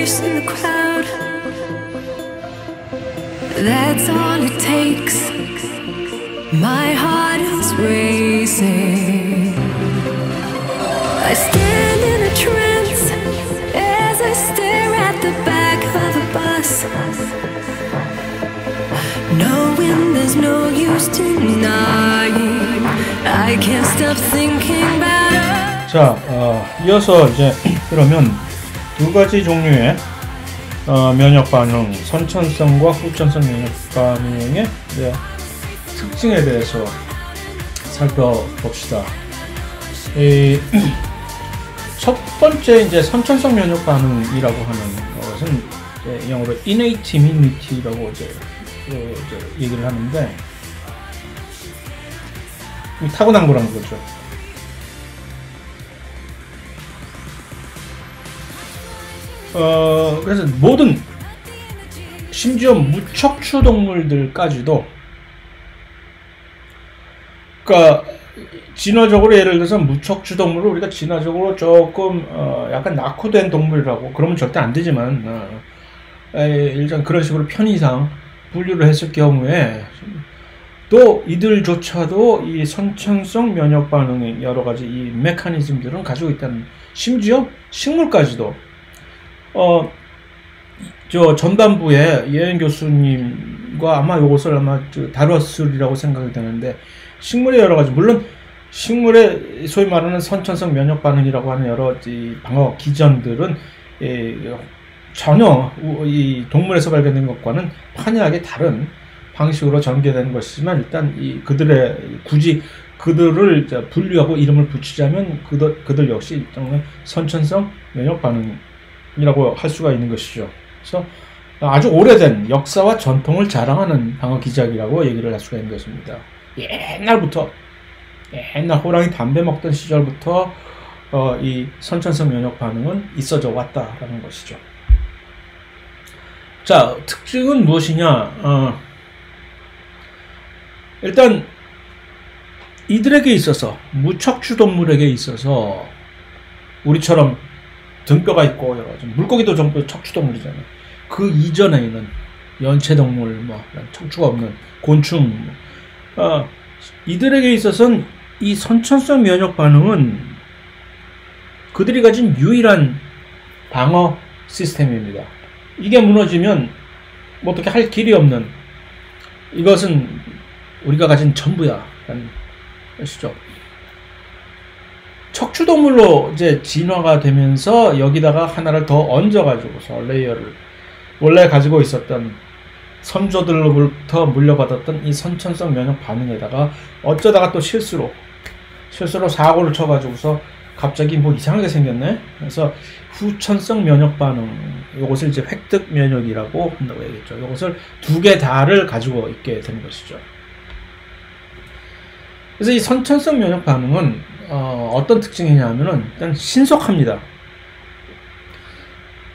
voice in the crowd. That's all it takes. My heart is racing. I stand in a trance as I stare at the back of a bus, knowing there's no use denying. I can't stop thinking about us. 자, 이어서 이제 그러면 두 가지 종류의 면역 반응, 선천성과 후천성 면역 반응의 특징에 대해서 살펴봅시다. 첫 번째 이제 선천성 면역 반응이라고 하는 것은 영어로 innate immunity라고 이제 얘기를 하는데, 타고난 거라는 거죠. 그래서 모든, 심지어 무척추 동물들까지도, 그러니까 진화적으로 예를 들어서 무척추 동물을 우리가 진화적으로 조금 약간 낙후된 동물이라고 그러면 절대 안 되지만, 일단 그런 식으로 편의상 분류를 했을 경우에 또 이들조차도 이 선천성 면역 반응의 여러 가지 이 메커니즘들은 가지고 있다는, 심지어 식물까지도. 저 전반부에 예은 교수님과 아마 이것을 아마 다뤘으리라고 생각이 되는데, 식물의 여러 가지, 물론 식물의 소위 말하는 선천성 면역 반응이라고 하는 여러 방어 기전들은 전혀 이 동물에서 발견된 것과는 판이하게 다른 방식으로 전개되는 것이지만, 일단 굳이 그들을 분류하고 이름을 붙이자면 그들 역시 일종의 선천성 면역 반응이라고 할 수가 있는 것이죠. 그래서 아주 오래된 역사와 전통을 자랑하는 방어 기작이라고 얘기를 할 수가 있는 것입니다. 옛날 호랑이 담배 먹던 시절부터 이 선천성 면역 반응은 있어져 왔다라는 것이죠. 자, 특징은 무엇이냐? 일단 이들에게 있어서, 무척추 동물에게 있어서 우리처럼 등뼈가 있고 여러 가지, 물고기도 전부 척추 동물이잖아요. 그 이전에는 연체동물, 척추가 없는 곤충, 이들에게 있어서는 이 선천성 면역 반응은 그들이 가진 유일한 방어 시스템입니다. 이게 무너지면 뭐 어떻게 할 길이 없는, 이것은 우리가 가진 전부야 라는 것이죠. 척추동물로 이제 진화가 되면서 여기다가 하나를 더 얹어가지고서 레이어를, 원래 가지고 있었던 선조들로부터 물려받았던 이 선천성 면역 반응에다가 어쩌다가 또 실수로 사고를 쳐가지고서 갑자기 뭐 이상하게 생겼네. 그래서 후천성 면역 반응, 이것을 이제 획득 면역이라고 한다고 얘기했죠. 이것을 두 개 다를 가지고 있게 되는 것이죠. 그래서 이 선천성 면역 반응은 어떤 특징이냐면은 일단 신속합니다.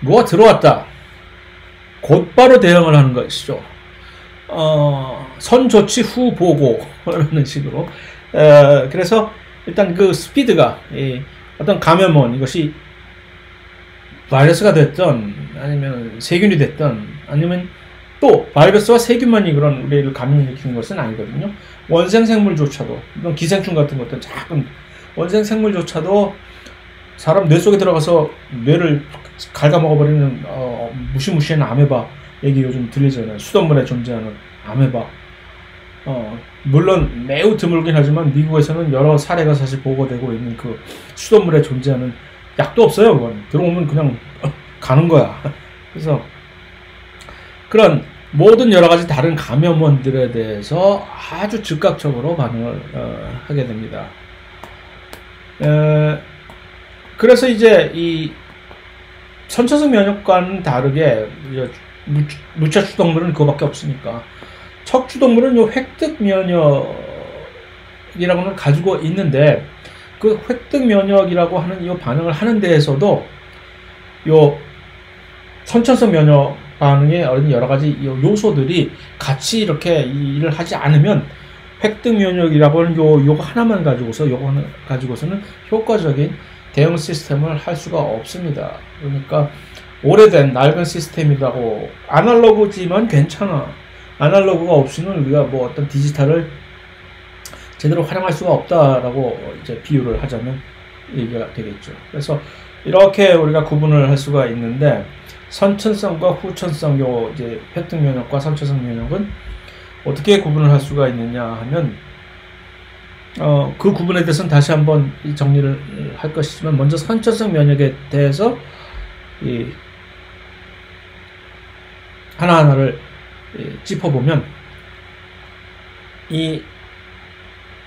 뭐가 들어왔다, 곧바로 대응을 하는 것이죠. 선 조치 후 보고 라는 식으로. 그래서 일단 그 스피드가, 어떤 감염원, 이것이 바이러스가 됐던 아니면 세균이 됐던, 아니면 또 바이러스와 세균만이 그런 우리를 감염시키는 것은 아니거든요. 원생생물조차도, 기생충 같은 것들, 작은 원생생물조차도 사람 뇌 속에 들어가서 뇌를 갉아먹어버리는 무시무시한 아메바 얘기 요즘 들리잖아요. 수돗물에 존재하는 아메바. 물론 매우 드물긴 하지만 미국에서는 여러 사례가 사실 보고되고 있는 그 수돗물에 존재하는, 약도 없어요. 그건 들어오면 그냥 가는 거야. 그래서 그런 모든 여러 가지 다른 감염원들에 대해서 아주 즉각적으로 반응을 하게 됩니다. 그래서 이제 이 선천성 면역과는 다르게 무척추 동물은 그거밖에 없으니까, 척추 동물은 요 획득 면역이라는 걸 가지고 있는데, 그 획득 면역이라고 하는 이 반응을 하는 데에서도 요 선천성 면역 반응의 여러 가지 요소들이 같이 이렇게 일을 하지 않으면 획득 면역이라고 하는 요거 하나만 가지고서는 효과적인 대응 시스템을 할 수가 없습니다. 그러니까 오래된 낡은 시스템이라고. 아날로그지만 괜찮아. 아날로그가 없이는 우리가 뭐 어떤 디지털을 제대로 활용할 수가 없다라고 이제 비유를 하자면 얘기가 되겠죠. 그래서 이렇게 우리가 구분을 할 수가 있는데, 선천성과 후천성, 요 이제 획득 면역과 선천성 면역은 어떻게 구분을 할 수가 있느냐 하면, 그 구분에 대해서는 다시 한번 정리를 할 것이지만, 먼저 선천성 면역에 대해서 하나하나를 짚어보면,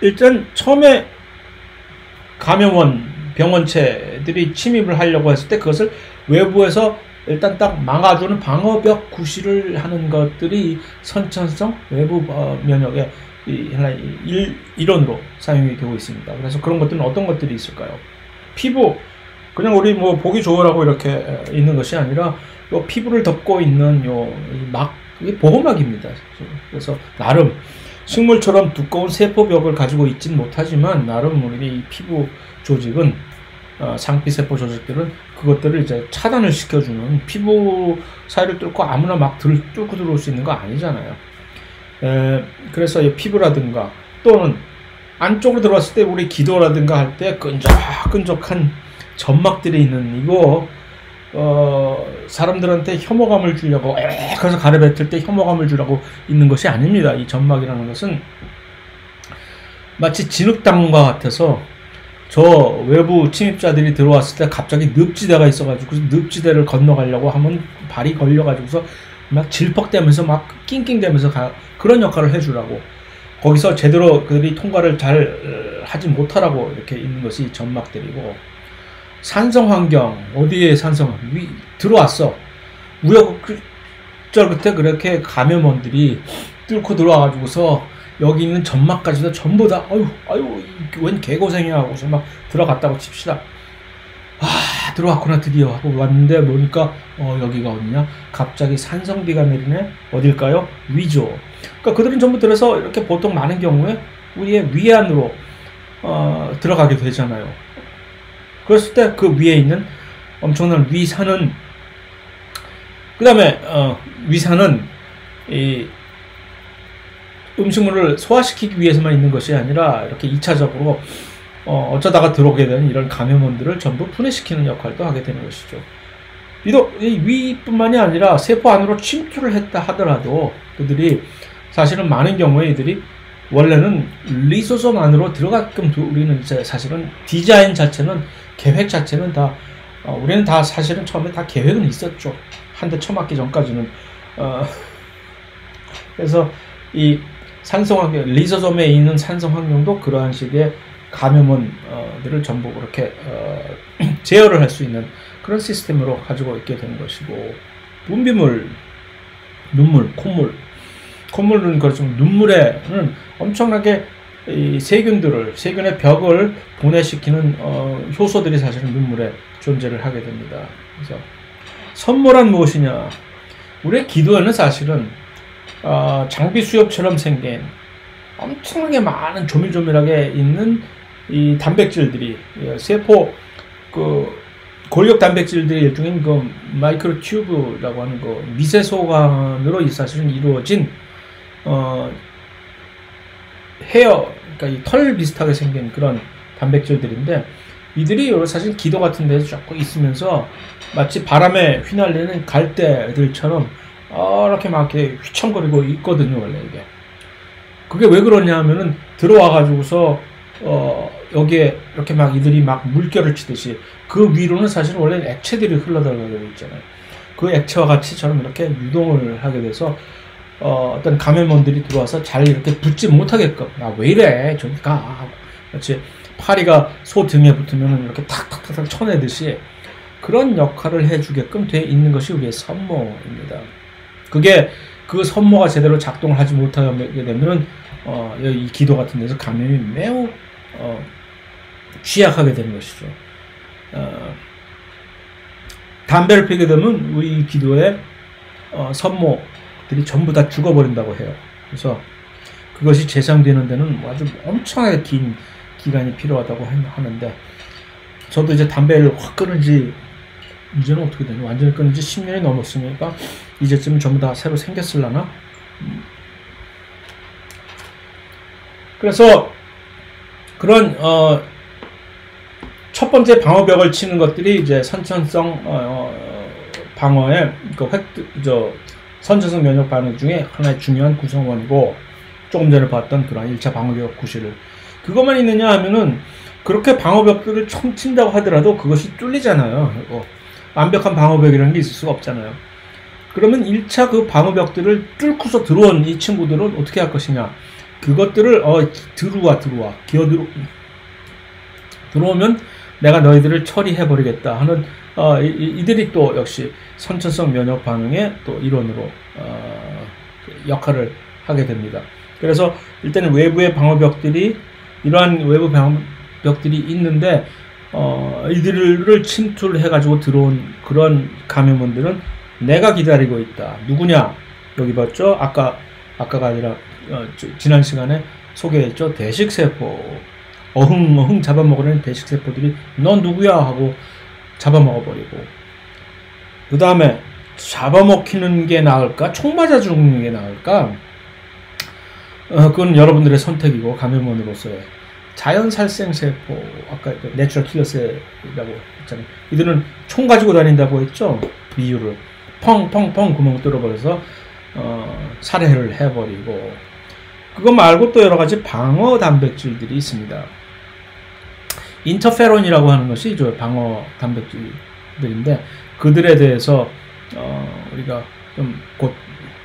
일단 처음에 감염원, 병원체들이 침입을 하려고 했을 때 그것을 외부에서 일단 딱 막아주는 방어벽 구실을 하는 것들이 선천성 외부 면역의 하나의 일원으로 사용이 되고 있습니다. 그래서 그런 것들은 어떤 것들이 있을까요? 피부, 그냥 우리 뭐 보기 좋으라고 이렇게 있는 것이 아니라 요 피부를 덮고 있는 이게 보호막입니다. 그래서 나름 식물처럼 두꺼운 세포벽을 가지고 있진 못하지만, 나름 우리 이 피부 조직은, 상피세포 조직들은 그것들을 이제 차단을 시켜주는, 피부 사이를 뚫고 아무나 막 뚫고 들어올 수 있는 거 아니잖아요. 그래서 이 피부라든가, 또는 안쪽으로 들어왔을 때 우리 기도라든가 할 때 끈적끈적한 점막들이 있는 이거, 사람들한테 혐오감을 주려고, 그래서 가래뱉을 때 혐오감을 주려고 있는 것이 아닙니다. 이 점막이라는 것은 마치 진흙탕과 같아서, 저 외부 침입자들이 들어왔을 때 갑자기 늪지대가 있어가지고 늪지대를 건너가려고 하면 발이 걸려가지고서 막 질퍽대면서 막 낑낑대면서 그런 역할을 해주라고, 거기서 제대로 그들이 통과를 잘 하지 못하라고 이렇게 있는 것이 점막들이고, 산성환경, 어디에 들어왔어. 우여곡절 끝에 그렇게 감염원들이 뚫고 들어와가지고서 여기 있는 점막까지도 전부 다, 웬 개고생이야 하고서 막 들어갔다고 칩시다. 들어왔구나 드디어 하고 왔는데 보니까 여기가 어디냐? 갑자기 산성비가 내리네. 어딜까요? 위죠. 그러니까 그들은 전부 들어서 이렇게 보통 많은 경우에 우리의 위안으로 들어가게 되잖아요. 그랬을 때 그 위에 있는 엄청난 위산은, 그 다음에 위산은 이 음식물을 소화시키기 위해서만 있는 것이 아니라 이렇게 2차적으로 어쩌다가 들어오게 되는 이런 감염원들을 전부 분해시키는 역할도 하게 되는 것이죠. 비록 이 위뿐만이 아니라 세포 안으로 침투를 했다 하더라도 그들이 사실은 많은 경우에 이들이 원래는 리소솜 안으로 들어가끔 우리는 이제 사실은 디자인 자체는, 계획 자체는 다 우리는 다 사실은 처음에 다 계획은 있었죠. 한 대 쳐맞기 전까지는. 그래서 이 산성환경, 리소솜에 있는 산성환경도 그러한 식의 감염원들을 전부 그렇게 제어를 할 수 있는 그런 시스템으로 가지고 있게 되는 것이고, 분비물, 눈물, 콧물은 그렇지만 눈물에는 엄청나게 이 세균의 벽을 분해시키는 효소들이 사실은 눈물에 존재를 하게 됩니다. 그래서 선모란 무엇이냐? 우리의 기도에는 사실은 장비 수엽처럼 생긴 엄청나게 많은 조밀조밀하게 있는 이 단백질들이, 세포 골격 단백질들이 일종의 그 마이크로 튜브라고 하는 거, 미세소관으로 사실은 이루어진 헤어, 그러니까 이 털 비슷하게 생긴 그런 단백질들인데, 이들이 사실 기도 같은 데서 자꾸 있으면서 마치 바람에 휘날리는 갈대들처럼 이렇게 막 이렇게 휘청거리고 있거든요, 원래 이게. 그게 왜 그러냐 하면은 들어와가지고서 여기에 이렇게 막 이들이 막 물결을 치듯이 그 위로는 사실 원래 액체들이 흘러들어가게 되어 있잖아요. 그 액체와 같이처럼 이렇게 유동을 하게 돼서 어떤 감염원들이 들어와서 잘 이렇게 붙지 못하게끔, 왜 이래 저기 가, 그렇지, 파리가 소 등에 붙으면 이렇게 탁탁탁 쳐내듯이 그런 역할을 해주게끔 돼 있는 것이 우리의 선모입니다. 그게 그 선모가 제대로 작동을 하지 못하게 되면은 이 기도 같은 데서 감염이 매우 취약하게 되는 것이죠. 담배를 피게 되면 우리 기도의 선모들이 전부 다 죽어버린다고 해요. 그래서 그것이 재생되는 데는 아주 엄청나게 긴 기간이 필요하다고 하는데, 저도 이제 담배를 확 끊은 지 이제는 어떻게 되냐? 완전히 끊은 지 10년이 넘었으니까 이제쯤 전부 다 새로 생겼을라나? 그래서 그런 첫 번째 방어벽을 치는 것들이 이제 선천성 방어의 그 선천성 면역 반응 중에 하나의 중요한 구성원이고, 조금 전에 봤던 그런 1차 방어벽 구실을 그것만 있느냐 하면은 그렇게 방어벽들을 총 친다고 하더라도 그것이 뚫리잖아요. 완벽한 방어벽이라는 게 있을 수가 없잖아요. 그러면 1차 그 방어벽들을 뚫고서 들어온 이 친구들은 어떻게 할 것이냐? 그것들을 들어오면 내가 너희들을 처리해버리겠다 하는 이들이 또 역시 선천성 면역 반응의 또 일원으로 역할을 하게 됩니다. 그래서 일단은 외부의 방어벽들이, 이러한 외부 방어벽들이 있는데 이들을 침투를 해가지고 들어온 그런 감염원들은 내가 기다리고 있다. 누구냐? 여기 봤죠? 아까가 아니라 지난 시간에 소개했죠. 대식세포. 어흥어흥 잡아먹으려는 대식세포들이 넌 누구야? 하고 잡아먹어버리고, 그 다음에 잡아먹히는 게 나을까? 총 맞아 죽는 게 나을까? 그건 여러분들의 선택이고, 감염원으로서의 자연살생세포, 아까 내추럴 킬러세라고 했잖아요. 이들은 총 가지고 다닌다고 했죠. 비유를 펑펑펑 구멍 뚫어버려서 살해를 해버리고, 그거 말고 또 여러가지 방어 단백질들이 있습니다. 인터페론이라고 하는 것이 방어 단백질들인데, 그들에 대해서 우리가 좀 곧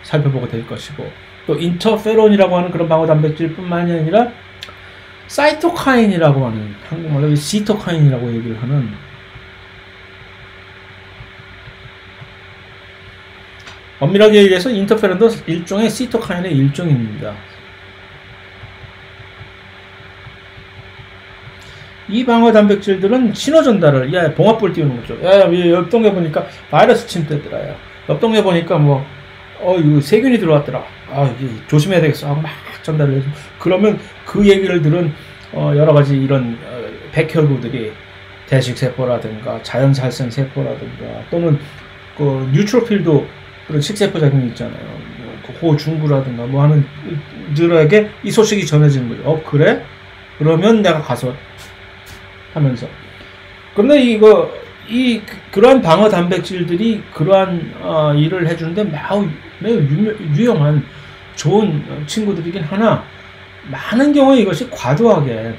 살펴보게 될 것이고, 또 인터페론이라고 하는 그런 방어 단백질 뿐만이 아니라 사이토카인이라고 하는, 한국말로 시토카인이라고 얘기를 하는, 엄밀하게 얘기해서 인터페론도 일종의 시토카인의 일종입니다. 이 방어 단백질들은 신호 전달을, 야, 봉합불 띄우는 거죠. 야, 옆 동네 보니까 바이러스 침투했더라. 야, 옆 동네 보니까 이거 세균이 들어왔더라. 이게 조심해야 되겠어. 막 전달을 해줘. 그러면 그 얘기를 들은 여러 가지 이런 백혈구들이 대식세포라든가 자연살생세포라든가 또는 그 뉴트로필도 그런 식세포 작용이 있잖아요. 그 호중구라든가 하는 들에게 이 소식이 전해지는 거죠. 그래? 그러면 내가 가서 하면서. 그런데 그러한 방어 단백질들이 그러한 일을 해주는데 매우 유용한 좋은 친구들이긴 하나, 많은 경우에 이것이 과도하게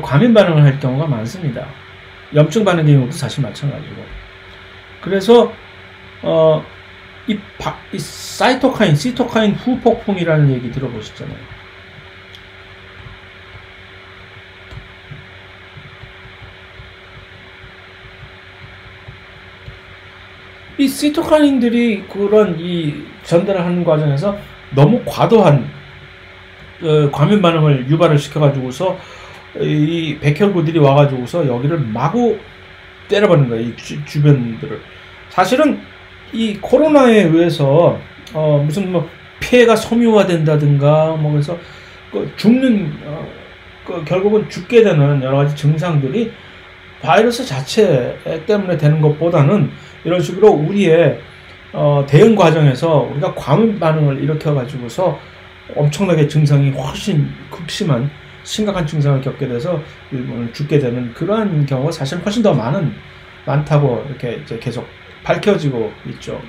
과민 반응을 할 경우가 많습니다. 염증 반응의 경우도 사실 마찬가지고. 그래서 이 사이토카인, 시토카인 후폭풍이라는 얘기 들어보셨잖아요. 이 시토카인들이 그런 전달을 하는 과정에서 너무 과도한 과민 반응을 유발을 시켜가지고서 이 백혈구들이 와가지고서 여기를 마구 때려버리는 거예요. 이 주변들을. 사실은 이 코로나에 의해서 무슨 피해가 섬유화된다든가 그래서 죽는 결국은 죽게 되는 여러 가지 증상들이 바이러스 자체 때문에 되는 것보다는 이런 식으로 우리의 대응 과정에서 우리가 과민 반응을 일으켜 가지고서 엄청나게 증상이 훨씬 극심한 심각한 증상을 겪게 돼서 죽게 되는 그러한 경우가 사실 훨씬 더 많다고 이렇게 이제 계속 밝혀지고 있죠.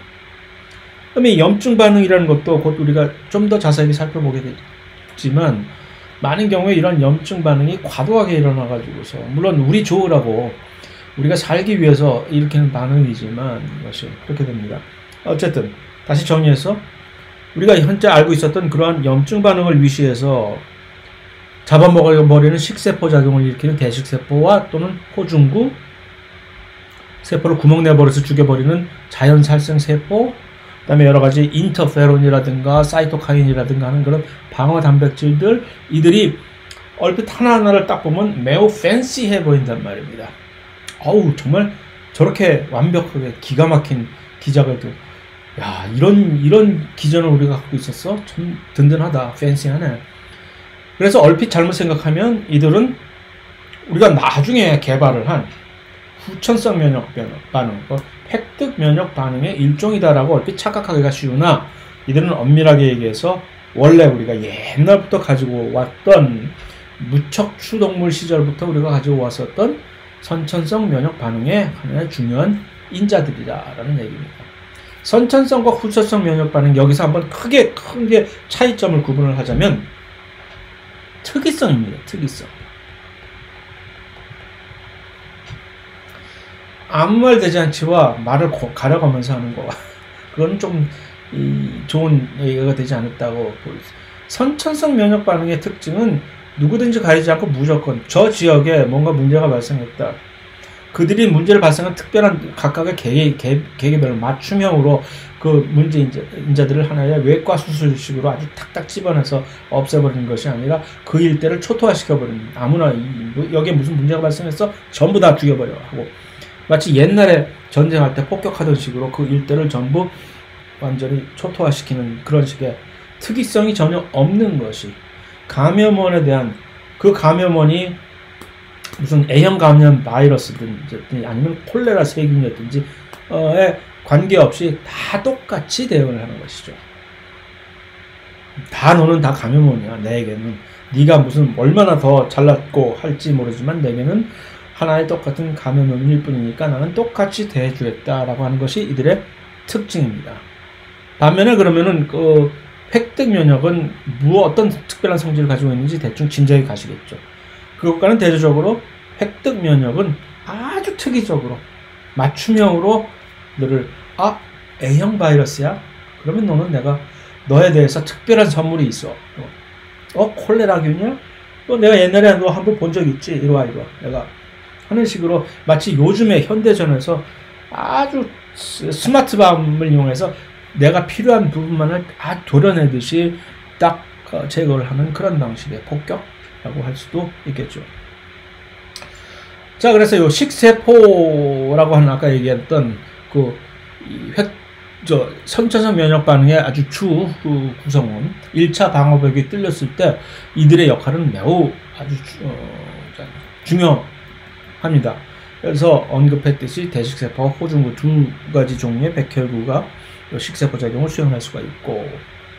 그다음에 염증 반응이라는 것도 곧 우리가 좀 더 자세히 살펴보게 되지만, 많은 경우에 이런 염증 반응이 과도하게 일어나 가지고서, 물론 우리 좋으라고 우리가 살기 위해서 일으키는 반응이지만 이것이 그렇게 됩니다. 어쨌든 다시 정리해서, 우리가 현재 알고 있었던 그러한 염증 반응을 위시해서 잡아먹어버리는 식세포 작용을 일으키는 대식세포와 또는 호중구 세포를 구멍 내버려서 죽여버리는 자연살생세포, 그 다음에 여러가지 인터페론이라든가 사이토카인이라든가 하는 그런 방어 단백질들, 이들이 얼핏 하나하나를 딱 보면 매우 팬시해 보인단 말입니다. 정말 저렇게 완벽하게 기가 막힌 기작을 야, 이런 기전을 우리가 갖고 있었어? 참 든든하다, 팬시하네. 그래서 얼핏 잘못 생각하면 이들은 우리가 나중에 개발을 한 후천성 면역 반응, 획득 면역 반응의 일종이다라고 얼핏 착각하기가 쉬우나 이들은 엄밀하게 얘기해서 원래 우리가 옛날부터 가지고 왔던 무척추동물 시절부터 우리가 가지고 왔었던 선천성 면역 반응의 하나의 중요한 인자들이다라는 얘기입니다. 선천성과 후천성 면역 반응, 여기서 한번 크게 차이점을 구분을 하자면 특이성입니다. 특이성. 아무 말 되지 않지와 말을 가려가면서 하는 거, 그건 좀 좋은 얘기가 되지 않았다고. 선천성 면역 반응의 특징은 누구든지 가리지 않고 무조건 저 지역에 뭔가 문제가 발생했다, 그들이 문제를 발생한 특별한 각각의 계기별로 맞춤형으로 그 문제 인자들을 하나의 외과 수술식으로 아주 탁탁 집어내서 없애버리는 것이 아니라 그 일대를 초토화시켜버리는, 아무나 여기에 무슨 문제가 발생해서 전부 다 죽여버려 하고, 마치 옛날에 전쟁할 때 폭격하던 식으로 그 일대를 전부 완전히 초토화시키는 그런 식의 특이성이 전혀 없는 것이, 감염원에 대한, 그 감염원이 무슨 A형 감염 바이러스든지 아니면 콜레라 세균이었든지 에 관계없이 다 똑같이 대응을 하는 것이죠. 다 너는 다 감염원이야. 내게는 네가 무슨 얼마나 더 잘났고 할지 모르지만 내게는 하나의 똑같은 감염원일 뿐이니까 나는 똑같이 대해주겠다라고 하는 것이 이들의 특징입니다. 반면에 그러면은 그 획득 면역은 어떤 특별한 성질을 가지고 있는지 대충 짐작이 가시겠죠. 그것과는 대조적으로 획득 면역은 아주 특이적으로 맞춤형으로 너를 A형 바이러스야? 그러면 너는 내가 너에 대해서 특별한 선물이 있어. 콜레라균이야? 내가 옛날에 너 한번 본 적 있지? 이리 와. 내가 하는 식으로 마치 요즘에 현대전에서 아주 스마트밤을 이용해서 내가 필요한 부분만을 다 도려내듯이 딱 제거를 하는 그런 방식의 폭격이라고 할 수도 있겠죠. 자, 그래서 요 식세포라고 하는 아까 얘기했던 선천성 면역 반응의 아주 구성원 1차 방어벽이 뚫렸을 때 이들의 역할은 매우 아주 중요합니다. 그래서 언급했듯이 대식세포와 호중구 두 가지 종류의 백혈구가 식세포 작용을 수행할 수가 있고,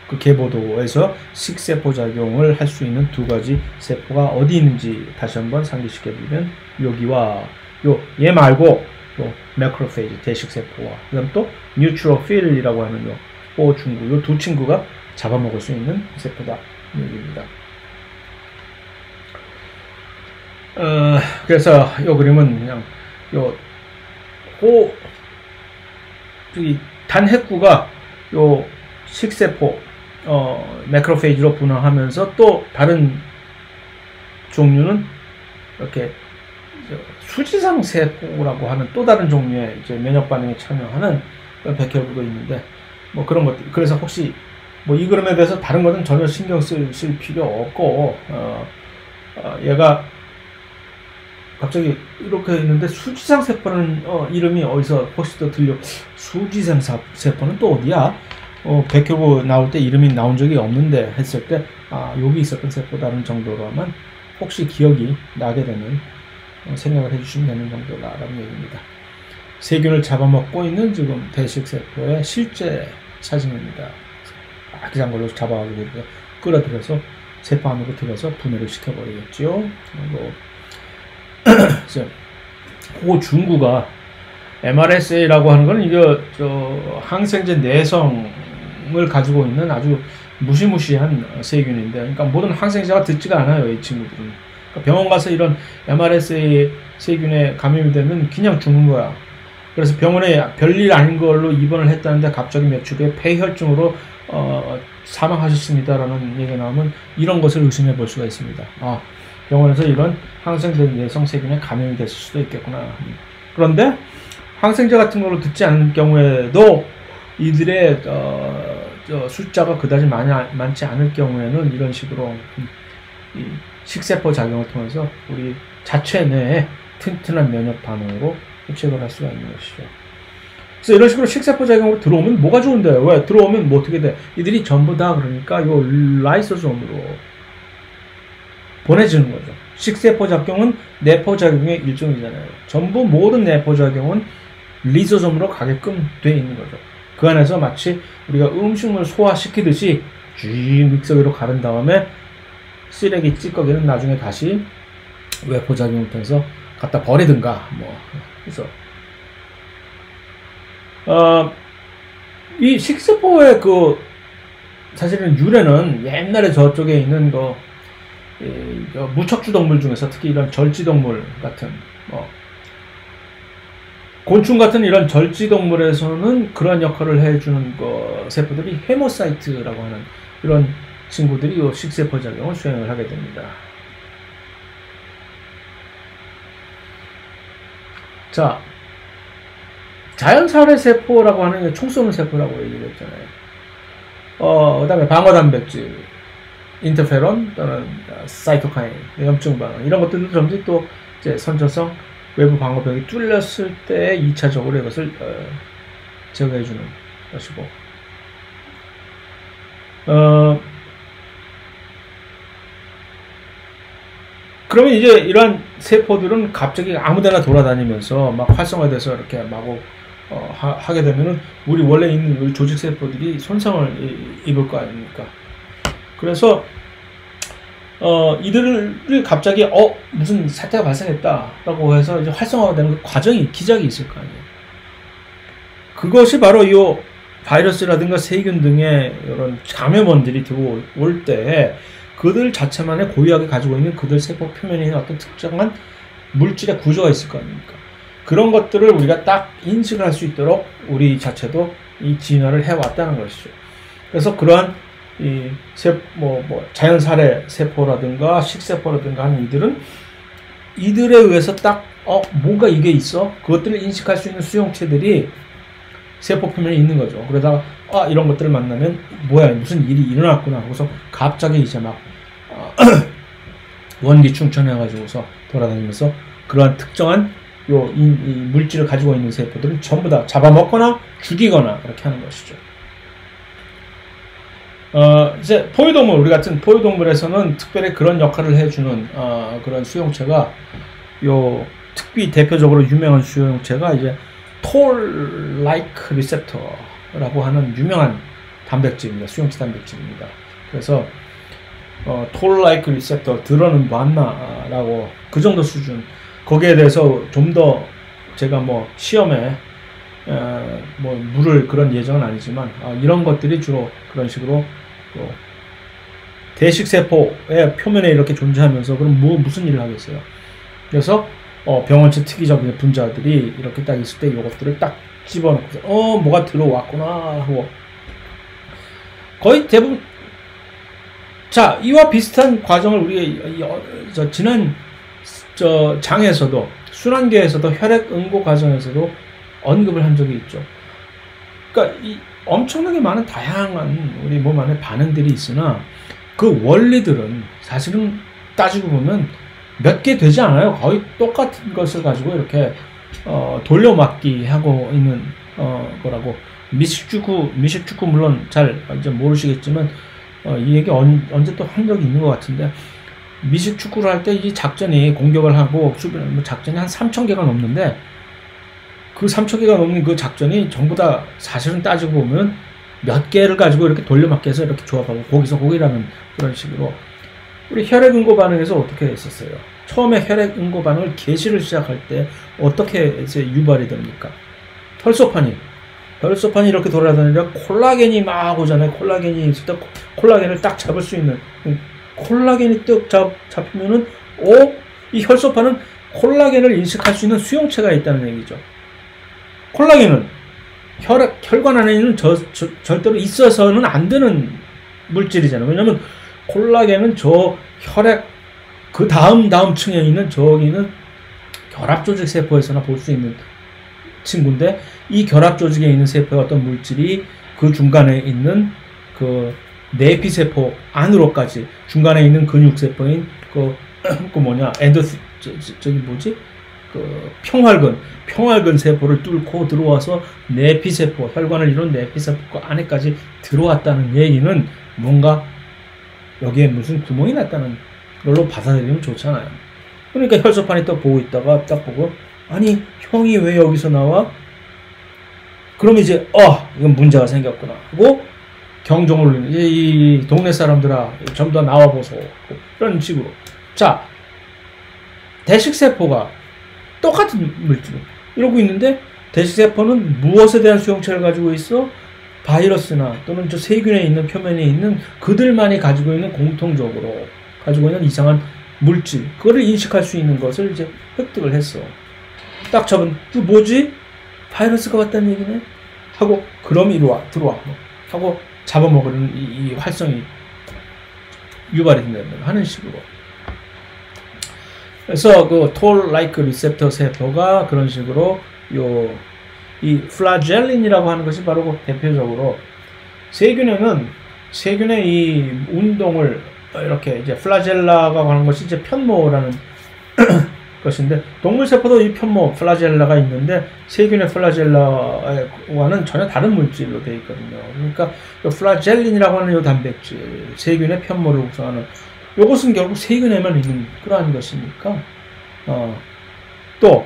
그 계보도에서 식세포 작용을 할 수 있는 두 가지 세포가 어디 있는지 다시 한번 상기시켜드리면 여기와 얘 말고 매크로페이지 대식세포와 그다음 또 뉴트로필이라고 하는 호중구, 요 두 친구가 잡아먹을 수 있는 세포다 얘기입니다. 그래서 요 그림은 그냥 단핵구가 요 식세포 매크로페이지로 분화하면서 또 다른 종류는 이렇게 수지상 세포라고 하는 또 다른 종류의 이제 면역 반응에 참여하는 백혈구도 있는데 뭐 그런 것들. 그래서 혹시 뭐 이 그림에 대해서 다른 것은 전혀 신경 쓸 필요 없고 얘가 갑자기 이렇게 있는데 수지상 세포는 이름이 어디서 혹시 또 들려? 수지상 세포는 또 어디야? 백혈구 나올 때 이름이 나온 적이 없는데 했을 때 여기 있었던 세포다는 정도로만 혹시 기억이 나게 되면 생각을 해주시면 되는 정도라는 얘기입니다. 세균을 잡아먹고 있는 지금 대식세포의 실제 사진입니다. 아기장 걸로 잡아가지고 끌어들여서 세포 안으로 들어서 분해를 시켜버리겠죠. 호중구가 MRSA라고 하는 건 이게 항생제 내성을 가지고 있는 아주 무시무시한 세균인데, 그러니까 모든 항생제가 듣지가 않아요, 이 친구들은. 그러니까 병원 가서 이런 MRSA 세균에 감염이 되면 그냥 죽는 거야. 그래서 병원에 별일 아닌 걸로 입원을 했다는데 갑자기 며칠 후에 폐혈증으로 사망하셨습니다라는 얘기가 나오면 이런 것을 의심해 볼 수가 있습니다. 병원에서 이런 항생제 내성 세균에 감염이 됐을 수도 있겠구나. 그런데 항생제 같은 걸로 듣지 않는 경우에도 이들의 숫자가 그다지 많지 않을 경우에는 이런 식으로 이 식세포 작용을 통해서 우리 자체 내에 튼튼한 면역 반응으로 흡착을 할 수가 있는 것이죠. 그래서 이런 식으로 식세포 작용으로 들어오면 뭐가 좋은데요? 왜? 들어오면 뭐 어떻게 돼? 이들이 전부 다 그러니까 요 라이소솜으로 보내지는 거죠. 식세포작용은 내포작용의 일종이잖아요. 전부 모든 내포작용은 리소솜으로 가게끔 되어 있는 거죠. 그 안에서 마치 우리가 음식물 소화시키듯이 쭉 믹서기로 가른 다음에 쓰레기 찌꺼기는 나중에 다시 외포작용을 통해서 갖다 버리든가 뭐 그래서 이 식세포의 그 사실은 유래는 옛날에 저쪽에 있는 무척주 동물 중에서 특히 이런 절지동물 같은 곤충 같은 이런 절지동물에서는 그런 역할을 해주는 세포들이 헤모사이트라고 하는 이런 친구들이 이 식세포 작용을 수행을 하게 됩니다. 자, 자연살해 세포라고 하는 게 총 쏘는 세포라고 얘기를 했잖아요. 그 다음에 방어단백질, 인터페론 또는 사이토카인, 염증 반응 이런 것들도 점점 또 이제 선천성 외부 방어벽이 뚫렸을 때 2차적으로 이것을 제거해주는 것이고, 그러면 이제 이러한 세포들은 갑자기 아무데나 돌아다니면서 막 활성화돼서 이렇게 마구 하게 되면은 우리 원래 있는 우리 조직 세포들이 손상을 입을 거 아닙니까? 그래서 이들을 갑자기 무슨 사태가 발생했다라고 해서 이제 활성화가 되는 그 과정이 기작이 있을 거 아니에요. 그것이 바로 이 바이러스라든가 세균 등의 이런 감염원들이 들어올 때 그들 자체만의 고유하게 가지고 있는 그들 세포 표면에 있는 어떤 특정한 물질의 구조가 있을 거 아닙니까? 그런 것들을 우리가 딱 인식을 할 수 있도록 우리 자체도 이 진화를 해왔다는 것이죠. 그래서 그러한 자연살해 세포라든가 식세포라든가 하는 이들에 의해서 딱 뭔가 이게 있어? 그것들을 인식할 수 있는 수용체들이 세포 표면에 있는 거죠. 그러다가 이런 것들을 만나면 뭐야 무슨 일이 일어났구나 하고서 갑자기 이제 막 원기 충천해가지고서 돌아다니면서 그러한 특정한 이 물질을 가지고 있는 세포들은 전부 다 잡아먹거나 죽이거나 그렇게 하는 것이죠. 이제 포유동물, 우리 같은 포유동물에서는 특별히 그런 역할을 해주는 그런 수용체가 특히 대표적으로 유명한 수용체가 이제 톨-like 리셉터라고 하는 유명한 단백질입니다. 수용체 단백질입니다. 그래서 톨-like 리셉터 들어는 봤나 라고 그 정도 수준, 거기에 대해서 좀 더 제가 시험에 물을 그런 예정은 아니지만 이런 것들이 주로 그런 식으로 대식세포의 표면에 이렇게 존재하면서 그럼 무슨 일을 하겠어요? 그래서 병원체 특이적인 분자들이 이렇게 딱 있을 때 이것들을 딱 집어넣고서 뭐가 들어왔구나 하고 거의 대부분 자 이와 비슷한 과정을 우리가 지난 장에서도 순환계에서도 혈액 응고 과정에서도 언급을 한 적이 있죠. 그러니까 엄청나게 많은 다양한 우리 몸 안에 반응들이 있으나 그 원리들은 사실은 따지고 보면 몇 개 되지 않아요. 거의 똑같은 것을 가지고 이렇게 돌려막기 하고 있는 거라고. 미식축구 물론 잘 이제 모르시겠지만 이 얘기 언제 또 한 적이 있는 것 같은데, 미식축구를 할 때 이 작전이 공격을 하고 작전이 한 3,000개가 넘는데 그 3,000개가 넘는 그 작전이 전부 다 사실은 따지고 보면 몇 개를 가지고 이렇게 돌려막기 해서 이렇게 조합하고 거기서 거기라는 그런 식으로. 우리 혈액 응고 반응에서 어떻게 했었어요? 처음에 혈액 응고 반응을 개시를 시작할 때 어떻게 이제 유발이 됩니까? 혈소판이 이렇게 돌아다니니까 콜라겐이 막 오잖아요. 콜라겐이 있을 때 콜라겐을 딱 잡을 수 있는, 콜라겐이 뚝 잡히면은 이 혈소판은 콜라겐을 인식할 수 있는 수용체가 있다는 얘기죠. 콜라겐은 혈관 안에 있는 절대로 있어서는 안 되는 물질이잖아요. 왜냐면 콜라겐은 저 혈액 그 다음 층에 있는 저기는 결합조직 세포에서나 볼 수 있는 친구인데, 이 결합조직에 있는 세포의 어떤 물질이 그 중간에 있는 그 내피세포 안으로까지, 중간에 있는 근육세포인 평활근 세포를 뚫고 들어와서 내피세포, 혈관을 이룬 내피세포 안에까지 들어왔다는 얘기는 뭔가 여기에 무슨 구멍이 났다는 걸로 받아들이면 좋잖아요. 그러니까 혈소판이 또 보고 있다가 딱 보고 아니 형이 왜 여기서 나와? 그러면 이제 이건 문제가 생겼구나 하고 경종을 울리는 이 동네 사람들아 좀 더 나와보소 그런 식으로. 자, 대식세포가 똑같은 물질 이러고 있는데 대식세포는 무엇에 대한 수용체를 가지고 있어? 바이러스나 또는 저 세균에 있는 표면에 있는 그들만이 가지고 있는 공통적으로 가지고 있는 이상한 물질 그거를 인식할 수 있는 것을 이제 획득을 했어. 딱 잡은 그 뭐지? 바이러스가 왔다는 얘기네? 하고 그럼 이리 와 들어와 하고 잡아먹으려는 이 활성이 유발이 된다는 하는 식으로. 그래서 그 톨-라이크 리셉터 세포가 그런 식으로 이 플라젤린이라고 하는 것이 바로 그 대표적으로 세균의 이 운동을 이렇게 이제 플라젤라가 하는 것이 이제 편모라는 것인데 동물 세포도 이 편모 플라젤라가 있는데 세균의 플라젤라와는 전혀 다른 물질로 되어 있거든요. 그러니까 플라젤린이라고 하는 이 단백질 세균의 편모를 구성하는 이것은 결국 세균에만 있는 그러한 것이니까 또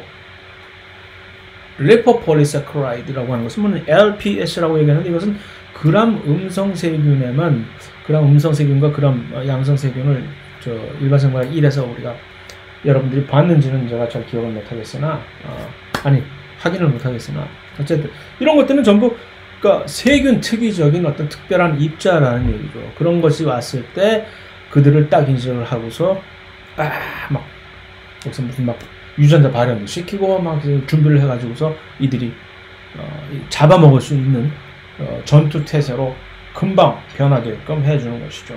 리포폴리사카라이드라고 하는 것은 LPS라고 얘기하는데 이것은 그람 음성세균에만 그람 음성세균과 그람 양성세균을 일반 생활 1에서 우리가 여러분들이 봤는지는 제가 잘 기억을 못하겠으나 확인을 못하겠으나 어쨌든 이런 것들은 전부 그러니까 세균 특이적인 어떤 특별한 입자라는 얘기죠. 그런 것이 왔을 때 그들을 딱 인식을 하고서 막 무슨 막 유전자 발현도 시키고 막 준비를 해가지고서 이들이 잡아먹을 수 있는 전투 태세로 금방 변하게끔 해주는 것이죠.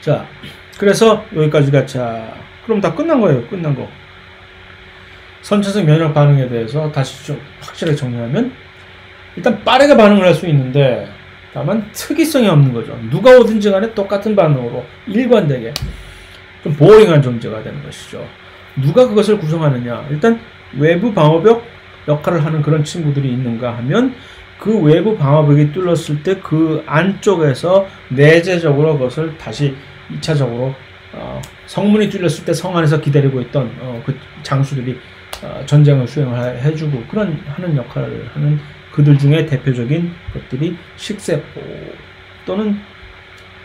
자, 그래서 여기까지가 그럼 다 끝난 거예요. 끝난 거. 선천성 면역 반응에 대해서 다시 좀 확실하게 정리하면 일단 빠르게 반응을 할 수 있는데 다만 특이성이 없는 거죠. 누가 오든지 간에 똑같은 반응으로 일관되게 좀 보링한 존재가 되는 것이죠. 누가 그것을 구성하느냐? 일단 외부 방어벽 역할을 하는 그런 친구들이 있는가 하면 그 외부 방어벽이 뚫렸을 때 그 안쪽에서 내재적으로 그것을 다시 2차적으로 성문이 뚫렸을 때 성 안에서 기다리고 있던 그 장수들이 전쟁을 수행을 해주고 그런 하는 역할을 하는 그들 중에 대표적인 것들이 식세포 또는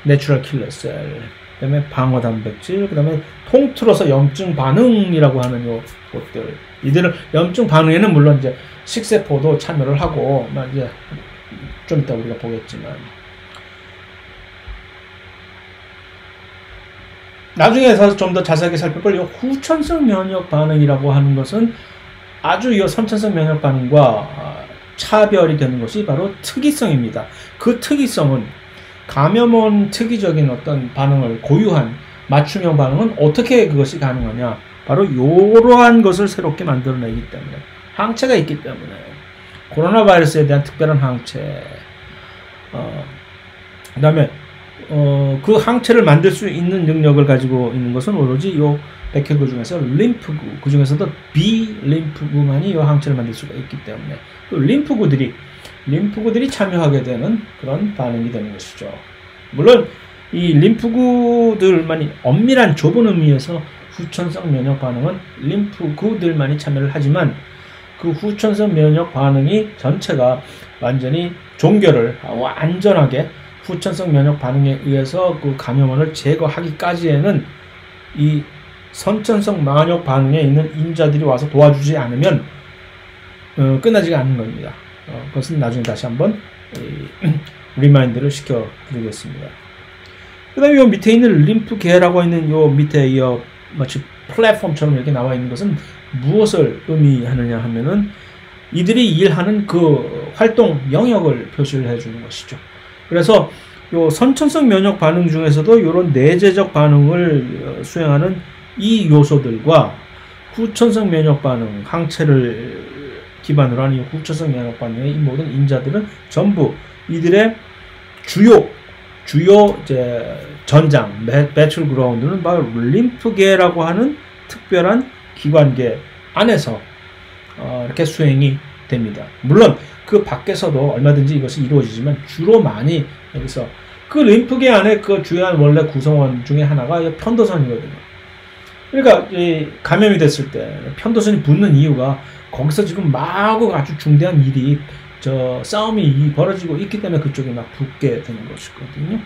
내추럴 킬러셀, 그 다음에 방어단백질, 그 다음에 통틀어서 염증 반응이라고 하는 요 것들. 이들은 염증 반응에는 물론 이제 식세포도 참여를 하고, 이제 좀 이따 우리가 보겠지만. 나중에 가서 좀 더 자세하게 살펴볼 이 후천성 면역 반응이라고 하는 것은 아주 이 선천성 면역 반응과 차별이 되는 것이 바로 특이성입니다. 그 특이성은 감염원 특이적인 어떤 반응을 고유한 맞춤형 반응은 어떻게 그것이 가능하냐? 바로 이러한 것을 새롭게 만들어내기 때문에 항체가 있기 때문에 코로나 바이러스에 대한 특별한 항체, 그 다음에 그 항체를 만들 수 있는 능력을 가지고 있는 것은 오로지 요 백혈구 중에서 림프구, 그 중에서도 B 림프구만이 이 항체를 만들 수가 있기 때문에 그 림프구들이 참여하게 되는 그런 반응이 되는 것이죠. 물론 이 림프구들만이 엄밀한 좁은 의미에서 후천성 면역 반응은 림프구들만이 참여를 하지만 그 후천성 면역 반응이 전체가 완전히 종결을 안전하게 후천성 면역 반응에 의해서 그 감염원을 제거하기까지에는 이 선천성 면역 반응에 있는 인자들이 와서 도와주지 않으면 끝나지가 않는 겁니다. 그것은 나중에 다시 한번 리마인드를 시켜드리겠습니다. 그 다음에 요 밑에 있는 림프계라고 있는 요 밑에 마치 플랫폼처럼 이렇게 나와 있는 것은 무엇을 의미하느냐 하면은 이들이 일하는 그 활동 영역을 표시를 해주는 것이죠. 그래서 요 선천성 면역 반응 중에서도 이런 내재적 반응을 수행하는 이 요소들과 후천성 면역 반응, 항체를 기반으로 하는 이 후천성 면역 반응의 이 모든 인자들은 전부 이들의 주요 이제 전장, 배틀 그라운드는 바로 림프계라고 하는 특별한 기관계 안에서 이렇게 수행이 됩니다. 물론 그 밖에서도 얼마든지 이것이 이루어지지만 주로 많이 여기서 그 림프계 안에 그 주요한 원래 구성원 중에 하나가 편도선이거든요. 그러니까 이 감염이 됐을 때 편도선이 붓는 이유가 거기서 지금 마구 아주 중대한 일이 싸움이 벌어지고 있기 때문에 그쪽이 막 붓게 되는 것이거든요.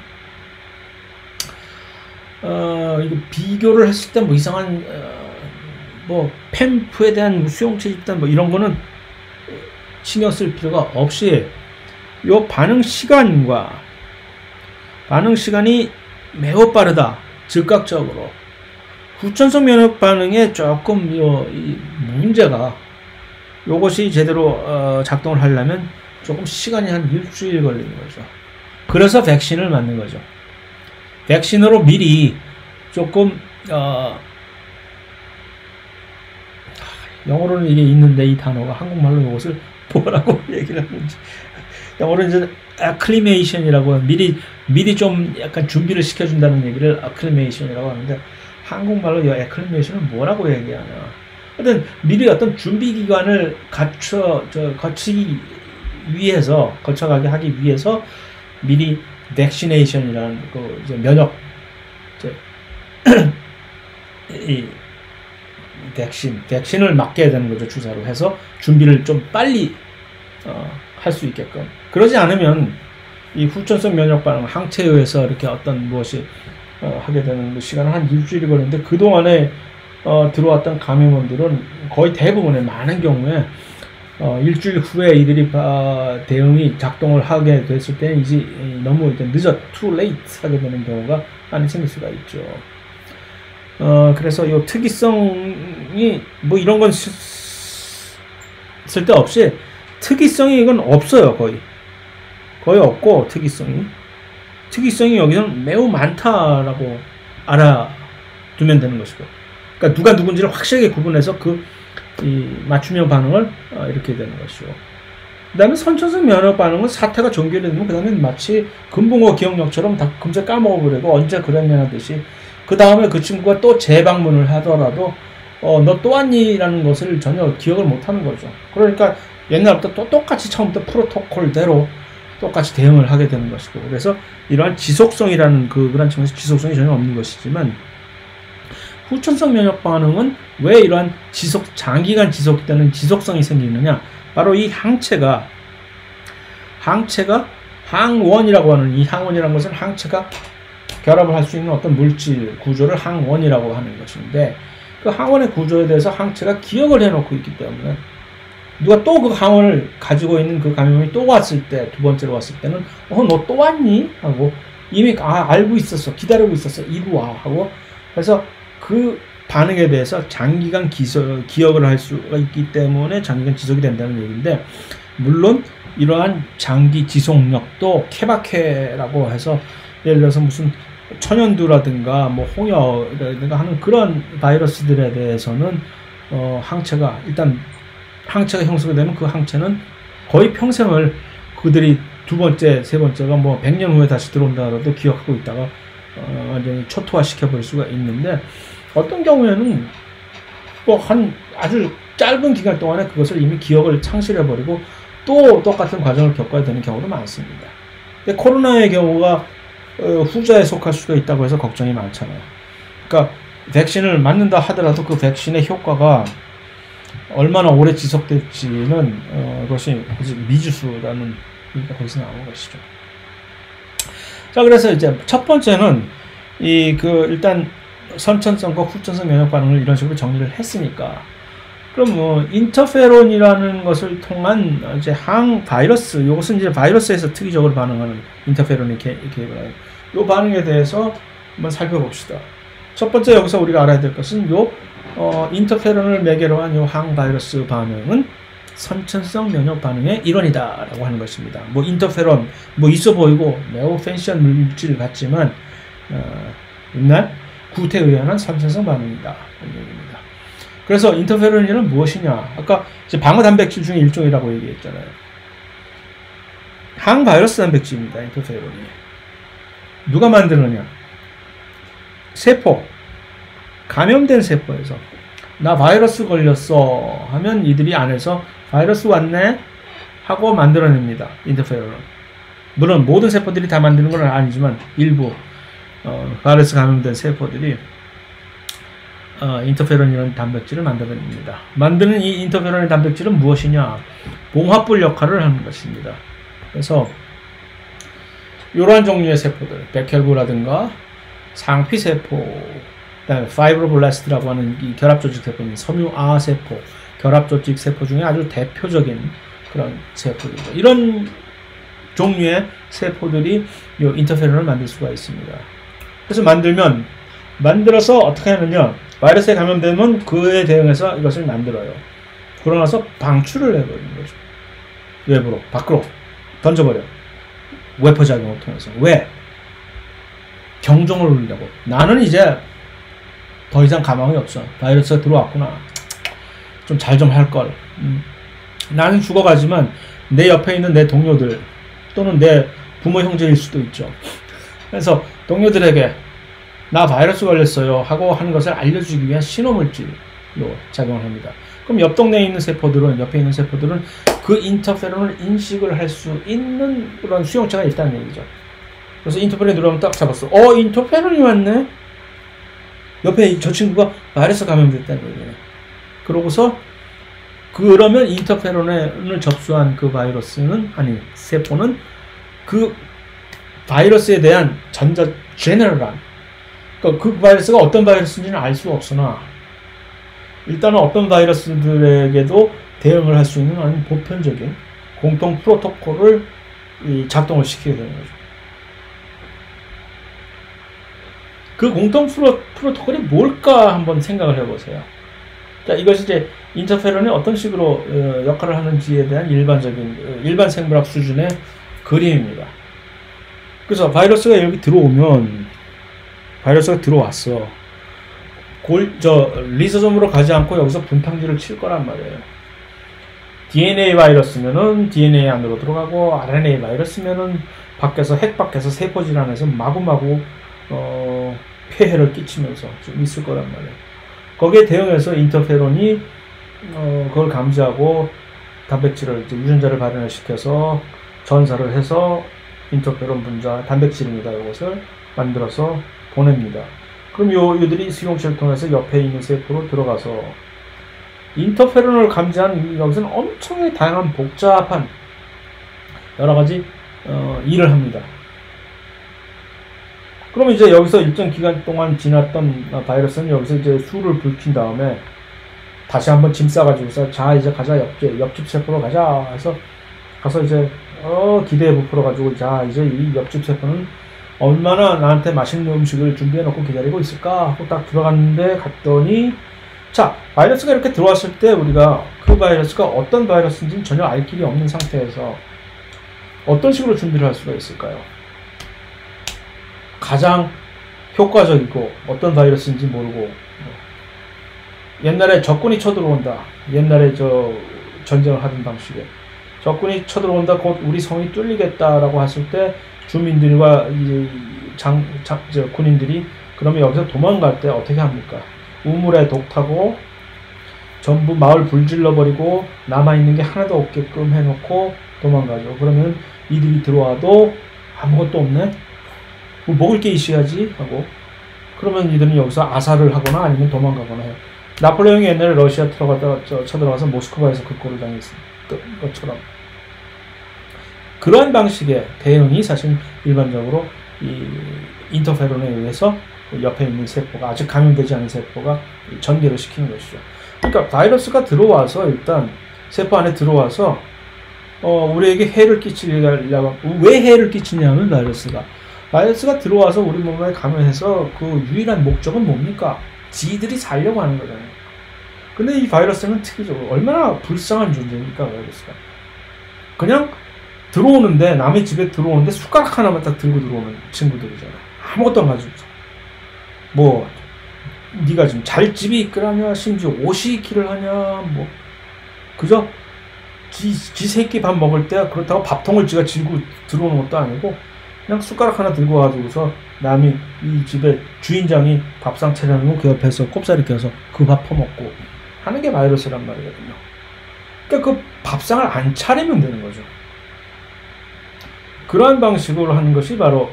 이거 비교를 했을 때 뭐 이상한 뭐 팸프에 대한 수용체 집단 뭐 이런 거는 신경 쓸 필요가 없이 요 반응 시간이 매우 빠르다. 즉각적으로 후천성 면역 반응에 조금 이 문제가 요것이 제대로 작동을 하려면 조금 시간이 한 일주일 걸리는 거죠. 그래서 백신을 맞는 거죠. 백신으로 미리 조금 영어로는 이게 있는데 이 단어가 한국말로 이것을 뭐라고 얘기를 하는지 영어로는 이제 acclimation이라고 미리 좀 약간 준비를 시켜준다는 얘기를 acclimation이라고 하는데 한국말로 이 acclimation은 뭐라고 얘기하나. 하여튼 미리 어떤 준비 기간을 거치기 위해서 거쳐가게 하기 위해서 미리 vaccination이라는 그 이제 면역 이 백신을 맞게 되는 거죠. 주사로 해서 준비를 좀 빨리 할 수 있게끔. 그러지 않으면 이 후천성 면역 반응 항체에 의해서 이렇게 어떤 무엇이 하게 되는 시간은 한 일주일이 걸리는데 그동안에 들어왔던 감염원들은 거의 대부분의 많은 경우에 일주일 후에 이들이 대응이 작동을 하게 됐을 때는 이제 너무 이제 too late 하게 되는 경우가 많이 생길 수가 있죠. 그래서 이 특이성이 뭐 이런 건 쓸데없이 특이성이 이건 없어요. 거의 없고 특이성이 여기서는 매우 많다라고 알아두면 되는 것이고, 그러니까 누가 누군지를 확실하게 구분해서 이 맞춤형 반응을 이렇게 되는 것이고, 그 다음에 선천성 면역 반응은 사태가 종결이 되면 그 다음에 마치 금붕어 기억력처럼 다 금세 까먹어버리고 언제 그랬냐 하듯이 그 다음에 그 친구가 또 재방문을 하더라도 너 또 왔니? 라는 것을 전혀 기억을 못하는 거죠. 그러니까 옛날부터 또 똑같이 처음부터 프로토콜대로 똑같이 대응을 하게 되는 것이고, 그래서 이러한 지속성이라는 그런 측면에서 지속성이 전혀 없는 것이지만, 후천성 면역 반응은 왜 이러한 장기간 지속되는 지속성이 생기느냐? 바로 이 항체가 항원이라고 하는, 이 항원이라는 것은 항체가 결합을 할 수 있는 어떤 물질 구조를 항원이라고 하는 것인데, 그 항원의 구조에 대해서 항체가 기억을 해놓고 있기 때문에 누가 또 그 항원을 가지고 있는 그 감염이 또 왔을 때, 두 번째로 왔을 때는 너 또 왔니? 하고 이미 알고 있었어, 기다리고 있었어, 이리 와 하고, 그래서 그 반응에 대해서 장기간 기억을 할 수가 있기 때문에 장기간 지속이 된다는 얘기인데, 물론 이러한 장기 지속력도 케바케라고 해서 예를 들어서 무슨 천연두라든가 뭐 홍여라든가 하는 그런 바이러스들에 대해서는 항체가 형성이 되면 그 항체는 거의 평생을 그들이 두 번째, 세 번째가 뭐 100년 후에 다시 들어온다 하더라도 기억하고 있다가 완전히 초토화 시켜버릴 수가 있는데, 어떤 경우에는 뭐 한 아주 짧은 기간 동안에 그것을 이미 기억을 상실해버리고 또 똑같은 과정을 겪어야 되는 경우도 많습니다. 근데 코로나의 경우가 후자에 속할 수도 있다고 해서 걱정이 많잖아요. 그러니까 백신을 맞는다 하더라도 그 백신의 효과가 얼마나 오래 지속될지는 그것이 미지수라는 얘기가 거기서 나오는 것이죠. 자, 그래서 이제 첫 번째는 일단 선천성과 후천성 면역 반응을 이런 식으로 정리를 했으니까, 그럼 뭐 인터페론이라는 것을 통한 이제 항바이러스, 이것은 이제 바이러스에서 특이적으로 반응하는 인터페론이 개입을 이 반응에 대해서 한번 살펴봅시다. 첫 번째 여기서 우리가 알아야 될 것은 인터페론을 매개로 한 이 항바이러스 반응은 선천성 면역 반응의 일원이다라고 하는 것입니다. 뭐 인터페론 뭐 있어 보이고 매우 팬시한 물질 같지만 옛날 구태에 의한 선천성 반응이다. 그래서 인터페론은 무엇이냐? 아까 이제 방어 단백질 중에 일종이라고 얘기했잖아요. 항바이러스 단백질입니다. 인터페론이. 누가 만드느냐? 세포. 감염된 세포에서 나 바이러스 걸렸어 하면 이들이 안에서 바이러스 왔네 하고 만들어냅니다. 인터페론은. 물론 모든 세포들이 다 만드는 건 아니지만 일부 바이러스 감염된 세포들이 인터페론이라는 단백질을 만들어냅니다. 만드는 이 인터페론의 단백질은 무엇이냐? 봉합불 역할을 하는 것입니다. 그래서 이러한 종류의 세포들, 백혈구라든가 상피세포, 그다음에 파이브로블라스트라고 하는 이 결합조직 세포인 섬유아 세포, 결합조직 세포 중에 아주 대표적인 그런 세포들이죠. 이런 종류의 세포들이 이 인터페론을 만들 수가 있습니다. 그래서 만들어서 어떻게 하느냐? 바이러스에 감염되면 그에 대응해서 이것을 만들어요. 그러고 나서 방출을 해버리는 거죠. 외부로, 밖으로 던져버려. 외포작용을 통해서. 왜? 경종을 울리려고. 나는 이제 더 이상 가망이 없어. 바이러스가 들어왔구나. 좀 잘 좀 할걸. 나는 죽어가지만 내 옆에 있는 내 동료들 또는 내 부모 형제일 수도 있죠. 그래서 동료들에게 나 바이러스 걸렸어요 하고 하는 것을 알려주기 위한 신호물질로 작용을 합니다. 그럼 옆 동네에 있는 세포들은, 옆에 있는 세포들은 그 인터페론을 인식을 할 수 있는 그런 수용체가 있다는 얘기죠. 그래서 인터페론이 들어오면 딱 잡았어. 인터페론이 왔네? 옆에 저 친구가 바이러스 감염됐다는 얘기네. 그러고서 그러면 인터페론을 접수한 그 세포는 그 바이러스에 대한 제너럴한, 그러니까 그 바이러스가 어떤 바이러스인지는 알 수가 없으나 일단은 어떤 바이러스들에게도 대응을 할 수 있는 아주 보편적인 공통 프로토콜을 작동을 시키게 되는 거죠. 그 공통 프로토콜이 뭘까 한번 생각을 해보세요. 자, 이것이 이제 인터페론이 어떤 식으로 역할을 하는지에 대한 일반 생물학 수준의 그림입니다. 그래서 바이러스가 여기 들어오면, 바이러스가 들어왔어. 리소솜으로 가지 않고 여기서 분탕질을 칠 거란 말이에요. DNA 바이러스면은 DNA 안으로 들어가고, RNA 바이러스면은 핵 밖에서 세포 질환에서 마구마구 폐해를 끼치면서 좀 있을 거란 말이에요. 거기에 대응해서 인터페론이 그걸 감지하고 단백질을, 유전자를 발현을 시켜서 전사를 해서 인터페론 분자, 단백질입니다. 이것을 만들어서 보냅니다. 그럼 요들이 수용체를 통해서 옆에 있는 세포로 들어가서 인터페론을 감지한 여기서는 엄청나게 다양한 복잡한 여러 가지 일을 합니다. 그럼 이제 여기서 일정 기간 동안 지났던 바이러스는 여기서 이제 수를 불킨 다음에 다시 한번 짐 싸가지고서 자 이제 가자, 옆집 세포로 가자 해서 가서 이제 기대에 부풀어가지고 자 이제 이 옆집 세포는 얼마나 나한테 맛있는 음식을 준비해 놓고 기다리고 있을까 하고 딱 갔더니 자, 바이러스가 이렇게 들어왔을 때 우리가 그 바이러스가 어떤 바이러스인지는 전혀 알 길이 없는 상태에서 어떤 식으로 준비를 할 수가 있을까요? 가장 효과적이고 어떤 바이러스인지 모르고, 옛날에 적군이 쳐들어온다, 옛날에 전쟁을 하던 방식에 적군이 쳐들어온다, 곧 우리 성이 뚫리겠다라고 했을 때 주민들과 군인들이 그러면 여기서 도망갈 때 어떻게 합니까? 우물에 독 타고 전부 마을 불질러버리고 남아있는 게 하나도 없게끔 해놓고 도망가죠. 그러면 이들이 들어와도 아무것도 없네? 뭐 먹을 게 있어야지 하고, 그러면 이들은 여기서 아사를 하거나 아니면 도망가거나 해요. 나폴레옹이 옛날에 러시아 쳐들어가서 모스크바에서 그 꼴을 당했던 것처럼 그러한 방식의 대응이 사실 일반적으로 이 인터페론에 의해서 옆에 있는 세포가, 아직 감염되지 않은 세포가 전개를 시키는 것이죠. 그러니까 바이러스가 들어와서 일단 세포 안에 들어와서 우리에게 해를 끼치려고, 왜 해를 끼치냐면 바이러스가 들어와서 우리 몸에 감염해서 그 유일한 목적은 뭡니까? 지들이 살려고 하는 거잖아요. 근데 이 바이러스는 특이적으로 얼마나 불쌍한 존재입니까? 바이러스가 그냥 들어오는데, 남의 집에 들어오는데 숟가락 하나만 딱 들고 들어오는 친구들이잖아. 아무것도 안 가지고. 뭐 네가 지금 잘 집이 있거라냐, 심지어 옷이 있기를 하냐, 뭐 그저 지 새끼 밥 먹을 때 그렇다고 밥통을 지가 들고 들어오는 것도 아니고 그냥 숟가락 하나 들고 와가지고서 남이 이 집에 주인장이 밥상 차려놓고 그 옆에서 꼽사리 껴서 그 밥 퍼먹고 하는 게 바이러스란 말이거든요. 그러니까 그 밥상을 안 차리면 되는 거죠. 그러한 방식으로 하는 것이 바로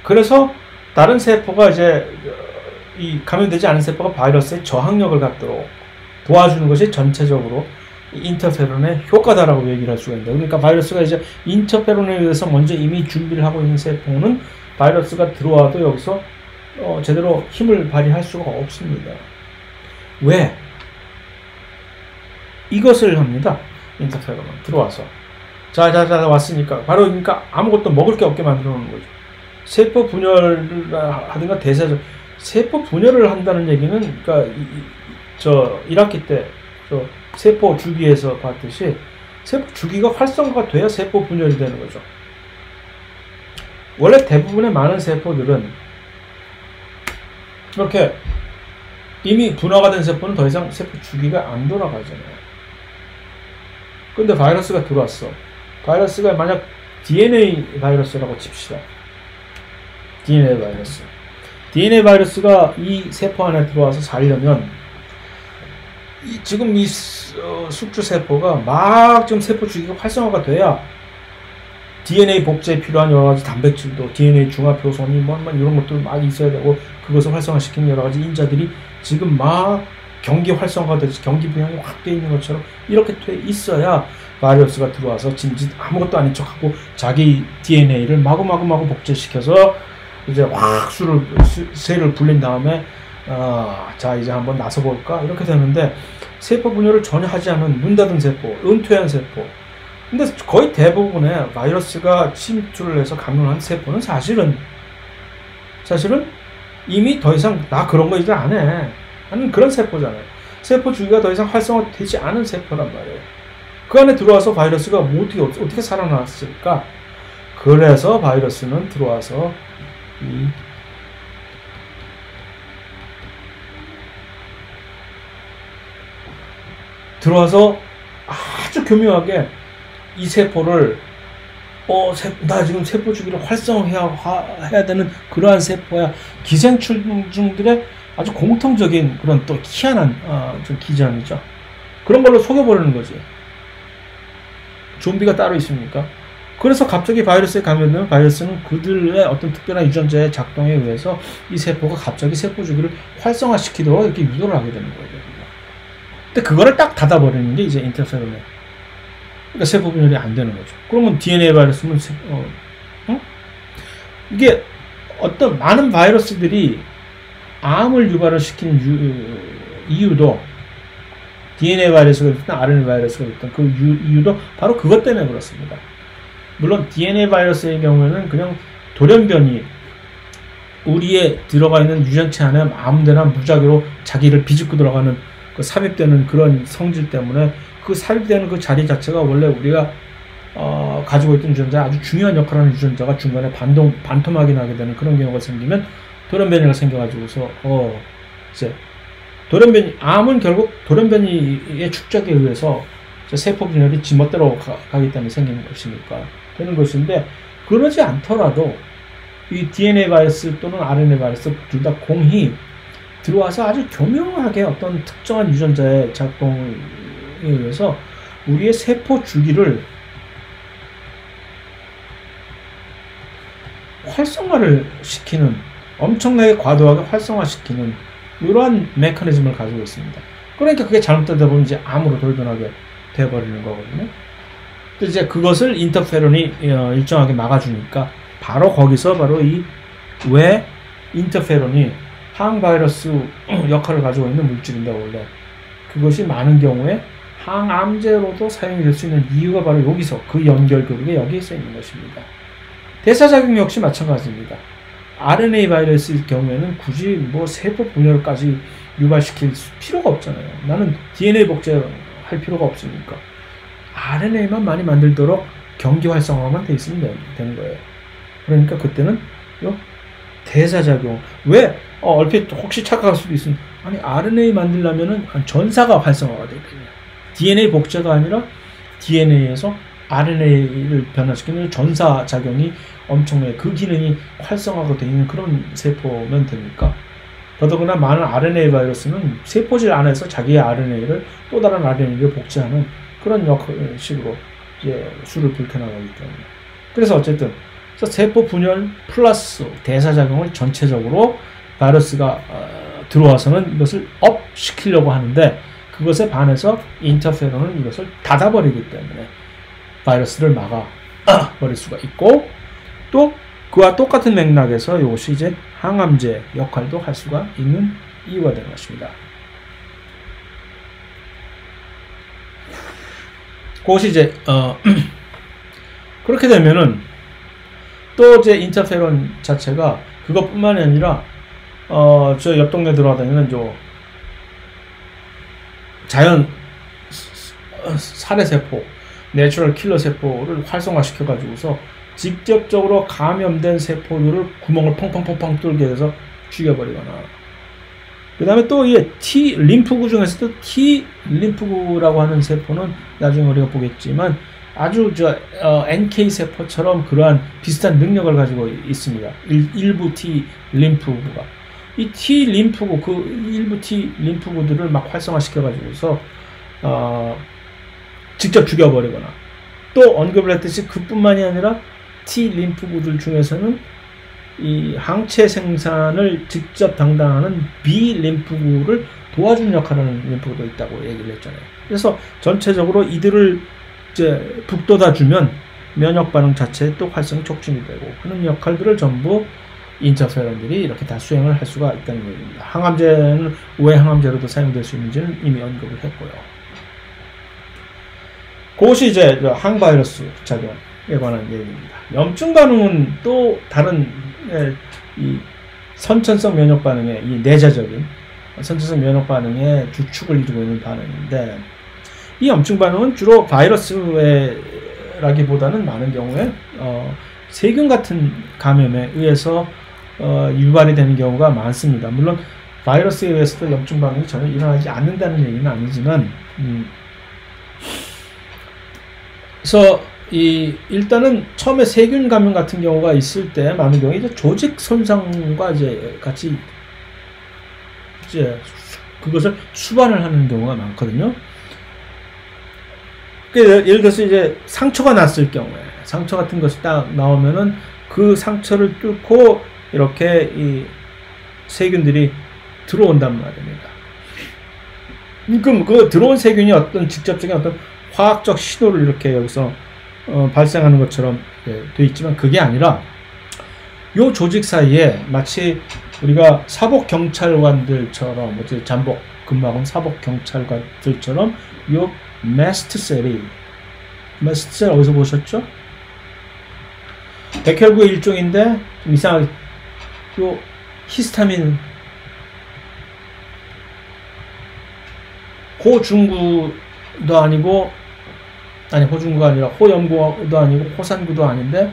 그래서 다른 세포가 이제 이 감염되지 않은 세포가 바이러스의 저항력을 갖도록 도와주는 것이 전체적으로 인터페론의 효과다라고 얘기를 할 수가 있는데, 그러니까 바이러스가 이제 인터페론에 의해서 먼저 이미 준비를 하고 있는 세포는 바이러스가 들어와도 여기서 제대로 힘을 발휘할 수가 없습니다. 왜? 이것을 합니다. 인터페론은 들어와서 자 왔으니까 바로 그러니까 아무것도 먹을 게 없게 만들어 놓는 거죠. 세포 분열을 하든가 대사적 세포 분열을 한다는 얘기는 그러니까 저 1학기 때 저 세포 주기에서 봤듯이 세포 주기가 활성화가 돼야 세포 분열이 되는 거죠. 원래 대부분의 많은 세포들은 이렇게 이미 분화가 된 세포는 더 이상 세포 주기가 안 돌아가잖아요. 근데 바이러스가 들어왔어. 바이러스가 만약 DNA 바이러스라고 칩시다. DNA 바이러스. DNA 바이러스가 이 세포 안에 들어와서 살려면 지금 이 숙주 세포가 막 지금 세포 주기가 활성화가 돼야 DNA 복제에 필요한 여러 가지 단백질도 DNA 중화 표선이 뭐 이런 것도 막 있어야 되고 그것을 활성화시키는 여러 가지 인자들이 지금 막 경기 활성화되듯이 경기 분양이 확 돼 있는 것처럼 이렇게 돼 있어야 바이러스가 들어와서 진짓 아무것도 아닌 척하고 자기 DNA를 마구마구 복제시켜서 이제 확 쇠를 불린 다음에 자 이제 한번 나서볼까 이렇게 되는데, 세포 분열을 전혀 하지 않은 문 닫은 세포, 은퇴한 세포, 근데 거의 대부분의 바이러스가 침투를 해서 감염한 세포는 사실은 이미 더 이상 나 그런 거 이제 안 해 하는 그런 세포잖아요. 세포 주기가 더 이상 활성화되지 않은 세포란 말이에요. 그 안에 들어와서 바이러스가 어떻게 살아났을까? 그래서 바이러스는 들어와서 아주 교묘하게 이 세포를 나 지금 세포 주기를 활성화해야 되는 그러한 세포야. 기생충들의 아주 공통적인 그런 또 희한한 좀 기전이죠. 그런 걸로 속여버리는 거지. 좀비가 따로 있습니까? 그래서 갑자기 바이러스에 감염되면 바이러스는 그들의 어떤 특별한 유전자의 작동에 의해서 이 세포가 갑자기 세포 주기를 활성화시키도록 이렇게 유도를 하게 되는 거예요. 근데 그거를 딱 닫아버리는 게 이제 인터페론이에요. 그러니까 세포 분열이 안 되는 거죠. 그러면 DNA 바이러스는 이게 어떤 많은 바이러스들이 암을 유발을 시키는 이유도 DNA 바이러스가 있든 RNA 바이러스가 있든 그 이유도 바로 그것 때문에 그렇습니다. 물론 DNA 바이러스의 경우에는 그냥 돌연변이 우리에 들어가 있는 유전체 안에 아무데나 무작위로 자기를 비집고 들어가는 그 삽입되는 그런 성질 때문에 그 삽입되는 그 자리 자체가 원래 우리가 가지고 있던 유전자에 아주 중요한 역할을 하는 유전자가 중간에 반토막이 나게 되는 그런 경우가 생기면 돌연변이가 생겨가지고서 이제 암은 결국 돌연변이의 축적에 의해서 세포 분열이 지멋대로 가기 때문에 생기는 것이니까 되는 것인데, 그러지 않더라도 이 DNA 바이러스 또는 RNA 바이러스 둘 다 공히 들어와서 아주 교묘하게 어떤 특정한 유전자의 작동에 의해서 우리의 세포 주기를 활성화를 시키는, 엄청나게 과도하게 활성화시키는 이러한 메커니즘을 가지고 있습니다. 그러니까 그게 잘못되다 보면 이제 암으로 돌변하게 되어버리는 거거든요. 근데 이제 그것을 인터페론이 일정하게 막아주니까 바로 거기서 바로 왜 인터페론이 항바이러스 역할을 가지고 있는 물질인데, 원래 그것이 많은 경우에 항암제로도 사용이 될 수 있는 이유가 바로 여기서 그 연결고리가 여기에 써 있는 것입니다. 대사작용 역시 마찬가지입니다. RNA 바이러스의 경우에는 굳이 뭐 세포 분열까지 유발시킬 필요가 없잖아요. 나는 DNA 복제할 필요가 없으니까 RNA만 많이 만들도록 경기 활성화만 돼 있으면 되는 거예요. 그러니까 그때는 대사작용, 왜 얼핏 혹시 착각할 수도 있으면, 아니 RNA 만들려면은 전사가 활성화가 되거든요. DNA 복제가 아니라 DNA에서 RNA를 변화시키는 전사작용이 엄청나게 그 기능이 활성화가 되어 있는 그런 세포면 됩니까? 더더구나 많은 RNA 바이러스는 세포질 안에서 자기의 RNA를 또 다른 RNA를 복제하는 그런 식으로 이제 수를 불켜나가기 때문에. 그래서 어쨌든 세포 분열 플러스 대사작용을 전체적으로 바이러스가 들어와서는 이것을 업 시키려고 하는데, 그것에 반해서 인터페론은 이것을 닫아버리기 때문에 바이러스를 막아버릴 수가 있고, 또 그와 똑같은 맥락에서 이것이 이제 항암제 역할도 할 수가 있는 이유가 되는 것입니다. 그것이 이제 그렇게 되면은 또 이제 인터페론 자체가 그것뿐만이 아니라 저 옆 동네 들어가다니는 자연 살해세포, 내추럴 킬러 세포를 활성화시켜 가지고서 직접적으로 감염된 세포들을 구멍을 펑펑펑펑 뚫게 해서 죽여버리거나, 그 다음에 또 이 T 림프구 중에서도 T 림프구라고 하는 세포는 나중에 우리가 보겠지만 아주 NK 세포처럼 그러한 비슷한 능력을 가지고 있습니다. 일부 T 림프구가, 이 T 림프구, 그 일부 T 림프구들을 막 활성화시켜 가지고서 직접 죽여버리거나, 또 언급을 했듯이 그뿐만이 아니라 T 림프구들 중에서는 이 항체 생산을 직접 담당하는 B 림프구를 도와주는 역할을 하는 림프구도 있다고 얘기를 했잖아요. 그래서 전체적으로 이들을 이제 북돋아주면 면역 반응 자체에 또 활성이 촉진이 되고 하는 역할들을 전부 인터페론들이 이렇게 다 수행을 할 수가 있다는 얘기입니다. 항암제는 왜 항암제로도 사용될 수 있는지는 이미 언급을 했고요. 그것이 이제 항바이러스 작용에 관한 얘기입니다. 염증 반응은 또 다른 이 선천성 면역 반응의 이 내재적인 선천성 면역 반응의 주축을 이루고 있는 반응인데, 이 염증 반응은 주로 바이러스라기보다는 많은 경우에 세균 같은 감염에 의해서 유발이 되는 경우가 많습니다. 물론 바이러스에 의해서도 염증 반응이 전혀 일어나지 않는다는 얘기는 아니지만, 그래서 일단은 처음에 세균 감염 같은 경우가 있을 때 많은 경우에 이제 조직 손상과 이제 같이 이제 그것을 수반을 하는 경우가 많거든요. 예를 들어서 이제 상처가 났을 경우에, 상처 같은 것이 딱 나오면은 그 상처를 뚫고 이렇게 이 세균들이 들어온단 말입니다. 그럼 그 들어온 세균이 어떤 직접적인 어떤 화학적 신호를 이렇게 여기서 발생하는 것처럼 돼 있지만, 그게 아니라 요 조직 사이에 마치 우리가 사복 경찰관들처럼, 어째 잠복 근무하는 사복 경찰관들처럼 요 매스트셀이, 매스트셀 어디서 보셨죠? 백혈구의 일종인데 좀 이상하게 요 히스타민, 호중구도 아니고, 아니 호중구가 아니라 호염구도 아니고 호산구도 아닌데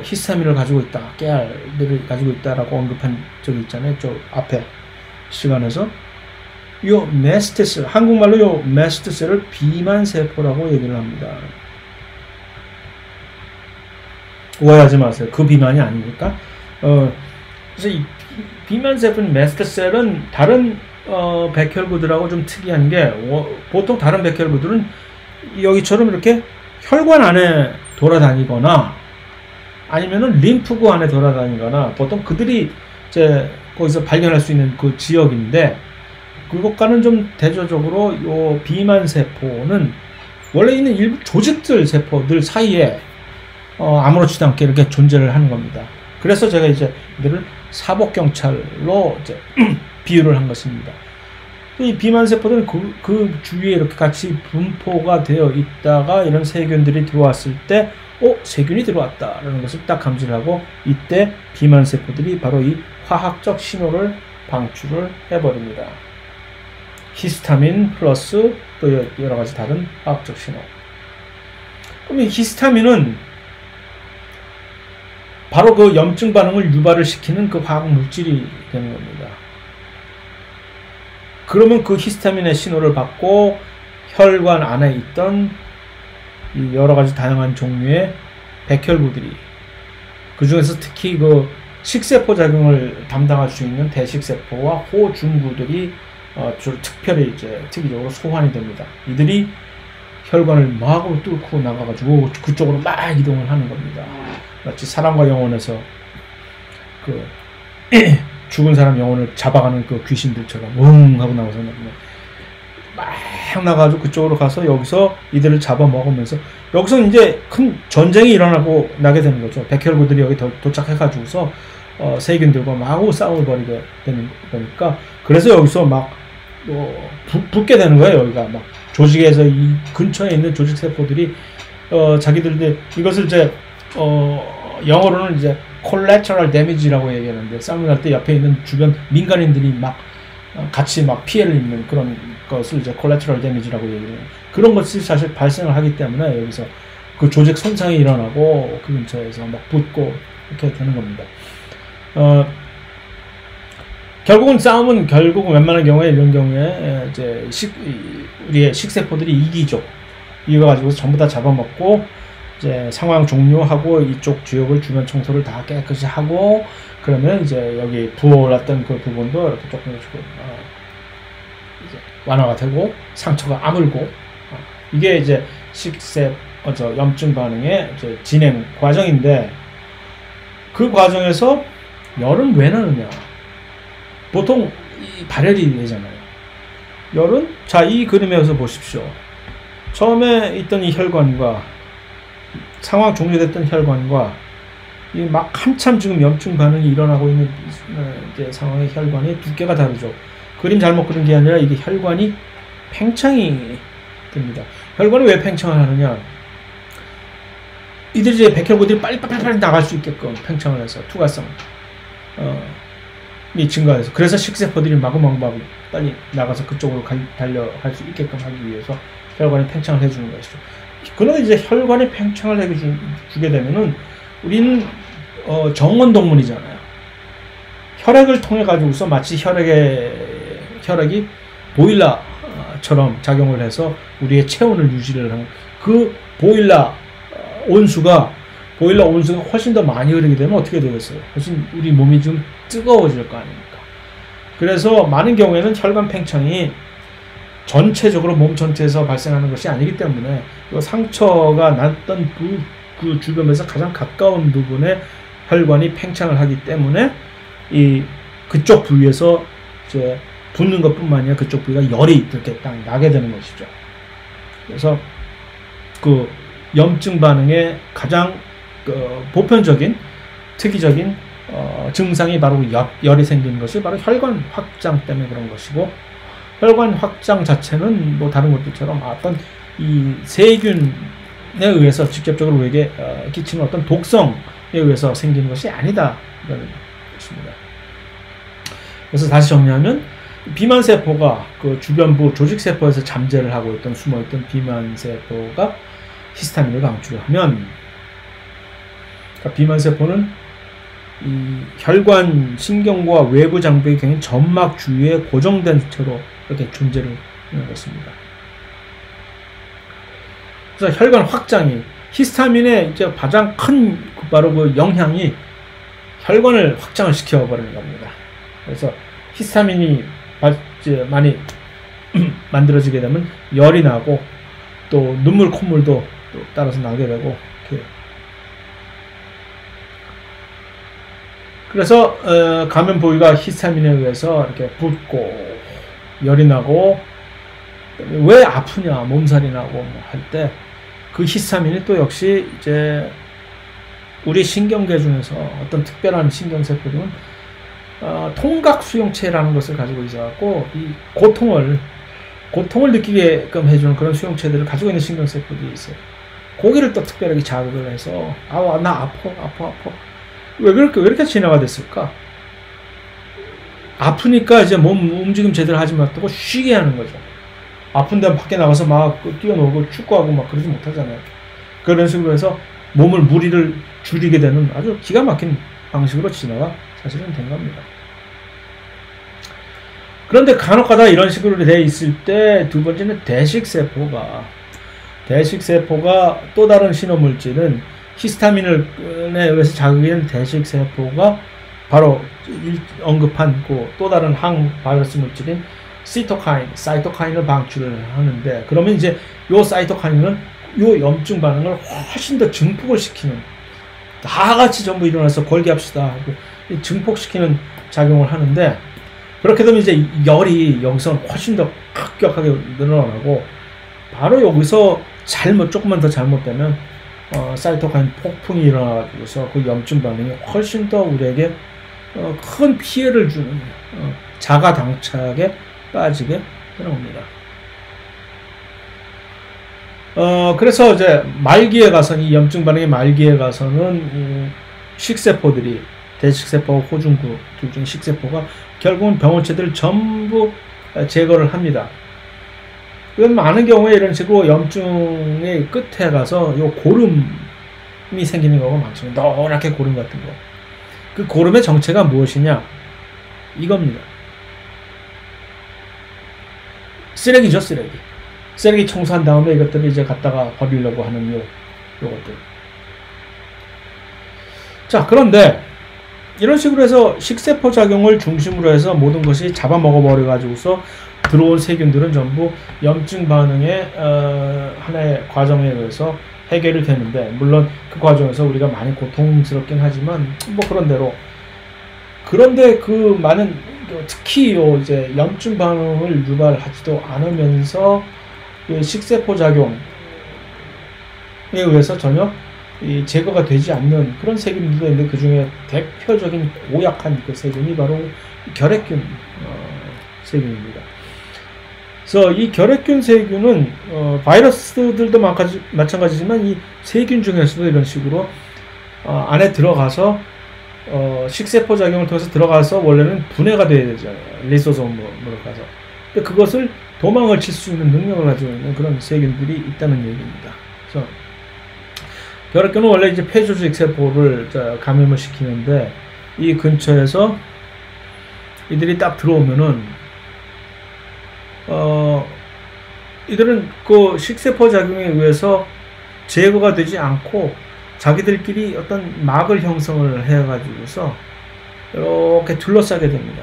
히스타민을 가지고 있다, 깨알들을 가지고 있다라고 언급한 적이 있잖아요. 저 앞에 시간에서. 요 매스트셀, 한국말로 요 매스트셀을 비만세포라고 얘기를 합니다. 오해하지 마세요. 그 비만이 아니니까. 그래서 이 비만세포는, 매스트셀은 다른 백혈구들하고 좀 특이한 게, 보통 다른 백혈구들은 여기처럼 이렇게 혈관 안에 돌아다니거나 아니면은 림프구 안에 돌아다니거나, 보통 그들이 이제 거기서 발견할 수 있는 그 지역인데, 그것과는 좀 대조적으로 요 비만세포는 원래 있는 일부 조직들 세포들 사이에 아무렇지도 않게 이렇게 존재를 하는 겁니다. 그래서 제가 이제 이들을 사복경찰로 이제 비유를 한 것입니다. 이 비만세포들은 그 주위에 이렇게 같이 분포가 되어 있다가 이런 세균들이 들어왔을 때, 세균이 들어왔다라는 것을 딱 감지를 하고, 이때 비만세포들이 바로 이 화학적 신호를 방출을 해버립니다. 히스타민 플러스 또 여러 가지 다른 화학적 신호. 그럼 이 히스타민은 바로 그 염증 반응을 유발을 시키는 그 화학 물질이 되는 겁니다. 그러면 그 히스타민의 신호를 받고 혈관 안에 있던 이 여러 가지 다양한 종류의 백혈구들이, 그 중에서 특히 그 식세포 작용을 담당할 수 있는 대식세포와 호중구들이 특별히 이제 특이적으로 소환이 됩니다. 이들이 혈관을 마구 뚫고 나가가지고 그쪽으로 막 이동을 하는 겁니다. 마치 사람과 영혼에서 그 죽은 사람 영혼을 잡아가는 그 귀신들처럼 웅 하고 나와서 막 나가지고 그쪽으로 가서 여기서 이들을 잡아먹으면서 여기서 이제 큰 전쟁이 일어나고 나게 되는 거죠. 백혈구들이 여기 도착해가지고서 세균들과 마구 싸움을 벌이게 되는 거니까 그래서 여기서 막 붙게 되는 거예요. 여기가 막 조직에서 이 근처에 있는 조직 세포들이 자기들 이것을 이제 영어로는 이제 collateral damage라고 얘기하는데 싸움을 할 때 옆에 있는 주변 민간인들이 막 같이 막 피해를 입는 그런 것을 이제 collateral damage라고 얘기해요. 그런 것이 사실 발생을 하기 때문에 여기서 그 조직 손상이 일어나고 그 근처에서 막 붙고 이렇게 되는 겁니다. 결국은 싸움은 웬만한 경우에 이런 경우에 이제 우리의 식세포들이 이기죠. 이겨가지고 전부 다 잡아먹고 이제 상황 종료하고 이쪽 지역을 주변 청소를 다 깨끗이 하고 그러면 이제 여기 부어올랐던 그 부분도 이렇게 조금씩 이제 완화가 되고 상처가 아물고 이게 이제 염증 반응의 이제 진행 과정인데 그 과정에서 열은 왜 나느냐? 보통 발열이 되잖아요. 열은 자 이 그림에서 보십시오. 처음에 있던 이 혈관과 상황 종료됐던 혈관과 이 막 한참 지금 염증 반응이 일어나고 있는 이제 상황의 혈관의 두께가 다르죠. 그림 잘못 그린 게 아니라 이게 혈관이 팽창이 됩니다. 혈관이 왜 팽창을 하느냐? 이들이 이제 백혈구들이 빨리 나갈 수 있게끔 팽창을 해서 투과성 이 증가해서 그래서 식세포들이 마구마구 빨리 나가서 그쪽으로 달려갈 수 있게끔 하기 위해서 혈관이 팽창을 해주는 것이죠. 그런데 이제 혈관이 팽창을 해주게 되면은 우리는 정원 동물이잖아요. 혈액을 통해 가지고서 마치 혈액이 보일러처럼 작용을 해서 우리의 체온을 유지를 하는 그 보일러 온수가 훨씬 더 많이 흐르게 되면 어떻게 되겠어요? 훨씬 우리 몸이 좀 뜨거워질 거 아닙니까? 그래서 많은 경우에는 혈관 팽창이 전체적으로 몸 전체에서 발생하는 것이 아니기 때문에 상처가 났던 그 주변에서 가장 가까운 부분에 혈관이 팽창을 하기 때문에 그쪽 부위에서 이제 붓는 것뿐만 아니라 그쪽 부위가 열이 이렇게 딱 나게 되는 것이죠. 그래서 그 염증 반응의 가장 보편적인 특이적인 증상이 바로 열이 생기는 것이 바로 혈관 확장 때문에 그런 것이고 혈관 확장 자체는 뭐 다른 것들처럼 어떤 이 세균에 의해서 직접적으로 우리에게 끼치는 어떤 독성에 의해서 생기는 것이 아니다 이런 것입니다. 그래서 다시 정리하면 비만세포가 그 주변부 조직세포에서 잠재를 하고 있던 숨어있던 비만세포가 히스타민을 방출을 하면 그러니까 비만세포는 이 혈관 신경과 외부 장벽이 굉장히 점막 주위에 고정된 채로 이렇게 존재를 하는 것입니다. 그래서 혈관 확장이 히스타민의 이제 가장 큰 바로 그 영향이 혈관을 확장을 시켜버리는 겁니다. 그래서 히스타민이 많이 만들어지게 되면 열이 나고 또 눈물 콧물도 또 따라서 나게 되고 이렇게. 그래서 감염 부위가 히스타민에 의해서 이렇게 붓고 열이 나고 왜 아프냐 몸살이 나고 할 때 그 히스타민이 또 역시 이제 우리 신경계 중에서 어떤 특별한 신경세포들은 통각 수용체라는 것을 가지고 있어갖고 이 고통을 느끼게끔 해주는 그런 수용체들을 가지고 있는 신경세포들이 있어요. 고기를 또 특별하게 자극을 해서 나 아파 왜 이렇게 진화가 됐을까? 아프니까 이제 몸 움직임 제대로 하지 못하고 쉬게 하는 거죠. 아픈데 밖에 나가서 막 뛰어놀고 축구하고 막 그러지 못하잖아요. 그런 식으로 해서 몸을 무리를 줄이게 되는 아주 기가 막힌 방식으로 진화가 사실은 된 겁니다. 그런데 간혹가다 이런 식으로 돼 있을 때 두 번째는 대식세포가 또 다른 신호물질은 히스타민에 의해서 자극이 된 대식세포가 바로 언급한 그 또 다른 항바이러스 물질인 사이토카인을 방출을 하는데, 그러면 이제 요 사이토카인은 요 염증 반응을 훨씬 더 증폭을 시키는, 다 같이 전부 일어나서 걸기합시다 하고 증폭시키는 작용을 하는데, 그렇게 되면 이제 열이 여기서 훨씬 더 급격하게 늘어나고, 바로 여기서 조금만 더 잘못되면 사이토카인 폭풍이 일어나가지고서 그 염증 반응이 훨씬 더 우리에게 큰 피해를 주는 자가 당착에 빠지게 되옵니다. 그래서 이제 말기에 가서는, 이 염증 반응의 말기에 가서는 식세포들이, 대식세포와 호중구 둘 중 식세포가 결국은 병원체들을 전부 제거를 합니다. 그건 많은 경우에 이런 식으로 염증의 끝에 가서 요 고름이 생기는 경우가 많습니다. 노랗게 고름 같은 거. 그 고름의 정체가 무엇이냐? 이겁니다. 쓰레기죠, 쓰레기. 쓰레기 청소한 다음에 이것들을 이제 갖다가 버리려고 하는 요것들. 자, 그런데 이런 식으로 해서 식세포 작용을 중심으로 해서 모든 것이 잡아먹어버려가지고서 들어온 세균들은 전부 염증 반응의 하나의 과정에 의해서 해결이 되는데, 물론 그 과정에서 우리가 많이 고통스럽긴 하지만 뭐 그런대로, 그런데 그 많은, 특히 이제 염증 반응을 유발하지도 않으면서 식세포 작용에 의해서 전혀 제거가 되지 않는 그런 세균들도 있는데, 그 중에 대표적인 고약한 그 세균이 바로 결핵균 세균입니다. 그래서 이 결핵균 세균은 바이러스들도 마찬가지지만 이 세균 중에서도 이런 식으로 안에 들어가서 식세포 작용을 통해서 들어가서 원래는 분해가 돼야 되잖아요. 리소솜으로 가서. 근데 그것을 도망을 칠 수 있는 능력을 가지고 있는 그런 세균들이 있다는 얘기입니다. 그래서 결핵균은 원래 이제 폐조직 세포를 감염을 시키는데, 이 근처에서 이들이 딱 들어오면은 이들은 그 식세포 작용에 의해서 제거가 되지 않고 자기들끼리 어떤 막을 형성을 해가지고서 이렇게 둘러싸게 됩니다.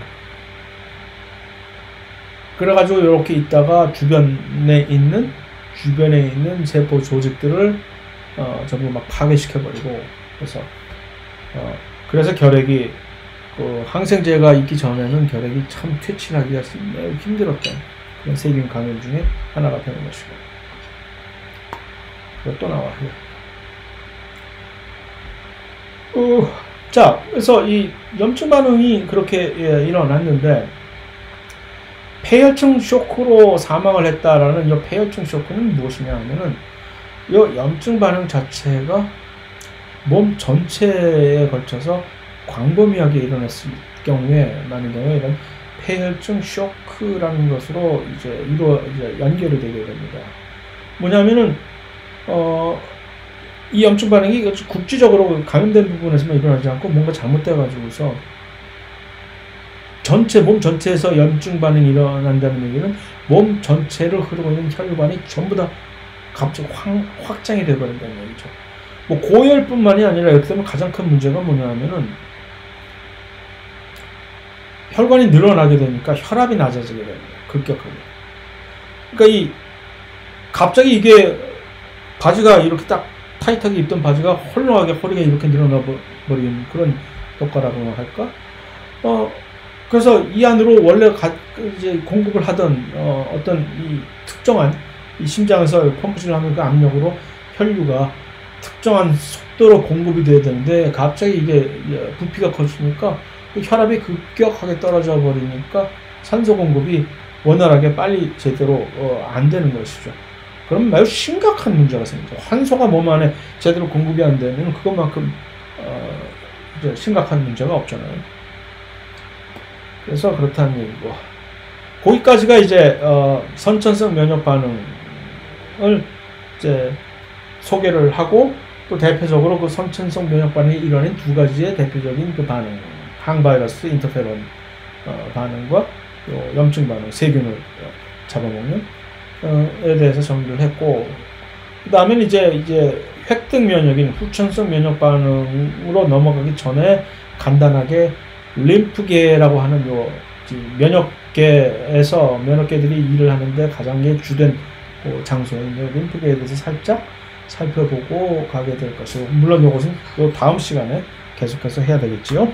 그래가지고 이렇게 있다가 주변에 있는 세포 조직들을 전부 막 파괴시켜버리고, 그래서 결핵이, 항생제가 있기 전에는 결핵이 참 퇴치하기가 매우 힘들었던 그런 세균 감염 중에 하나가 되는 것이고. 또 나와. 자, 그래서 이 염증 반응이 그렇게 일어났는데, 폐혈증 쇼크로 사망을 했다라는 이 폐혈증 쇼크는 무엇이냐 하면은, 이 염증 반응 자체가 몸 전체에 걸쳐서 광범위하게 일어났을 경우에, 많은 경우에 이런 폐혈증 쇼크라는 것으로 이제 연결이 되게 됩니다. 뭐냐면은 이 염증 반응이 국지적으로 감염된 부분에서만 일어나지 않고 뭔가 잘못돼 가지고서 몸 전체에서 염증 반응이 일어난다는 얘기는 몸 전체를 흐르고 있는 혈관이 전부 다 갑자기 확장이 되어버린다는 얘기죠. 뭐 고열뿐만이 아니라 이렇게 되면 가장 큰 문제가 뭐냐 하면은, 혈관이 늘어나게 되니까 혈압이 낮아지게 됩니다. 급격하게. 그러니까 갑자기 이게 바지가 이렇게 딱 타이트하게 입던 바지가 헐렁하게 허리가 이렇게 늘어나 버리는 그런 효과라고 할까? 그래서 이 안으로 원래 이제 공급을 하던 어떤 이 특정한 이 심장에서 펌프질을 하는 그 압력으로 혈류가 특정한 속도로 공급이 돼야 되는데, 갑자기 이게 부피가 커지니까 혈압이 급격하게 떨어져 버리니까 산소 공급이 원활하게 빨리 제대로 안 되는 것이죠. 그럼 매우 심각한 문제가 생기죠. 환소가 몸 안에 제대로 공급이 안 되면 그것만큼 이제 심각한 문제가 없잖아요. 그래서 그렇다는 얘기고, 거기까지가 이제 선천성 면역 반응을 이제 소개를 하고, 또 대표적으로 그 선천성 면역 반응이 일어나는 두 가지의 대표적인 그 반응, 항바이러스 인터페론 반응과 염증 반응, 세균을 잡아먹는 에 대해서 정리를 했고, 그 다음엔 이제 획득 면역인 후천성 면역 반응으로 넘어가기 전에 간단하게 림프계라고 하는 면역 업계에서 면허계들이 일을 하는데 가장 주된 장소인 림프계에 대해서 살짝 살펴보고 가게 될 것이고, 물론 이것은 또 다음 시간에 계속해서 해야 되겠지요.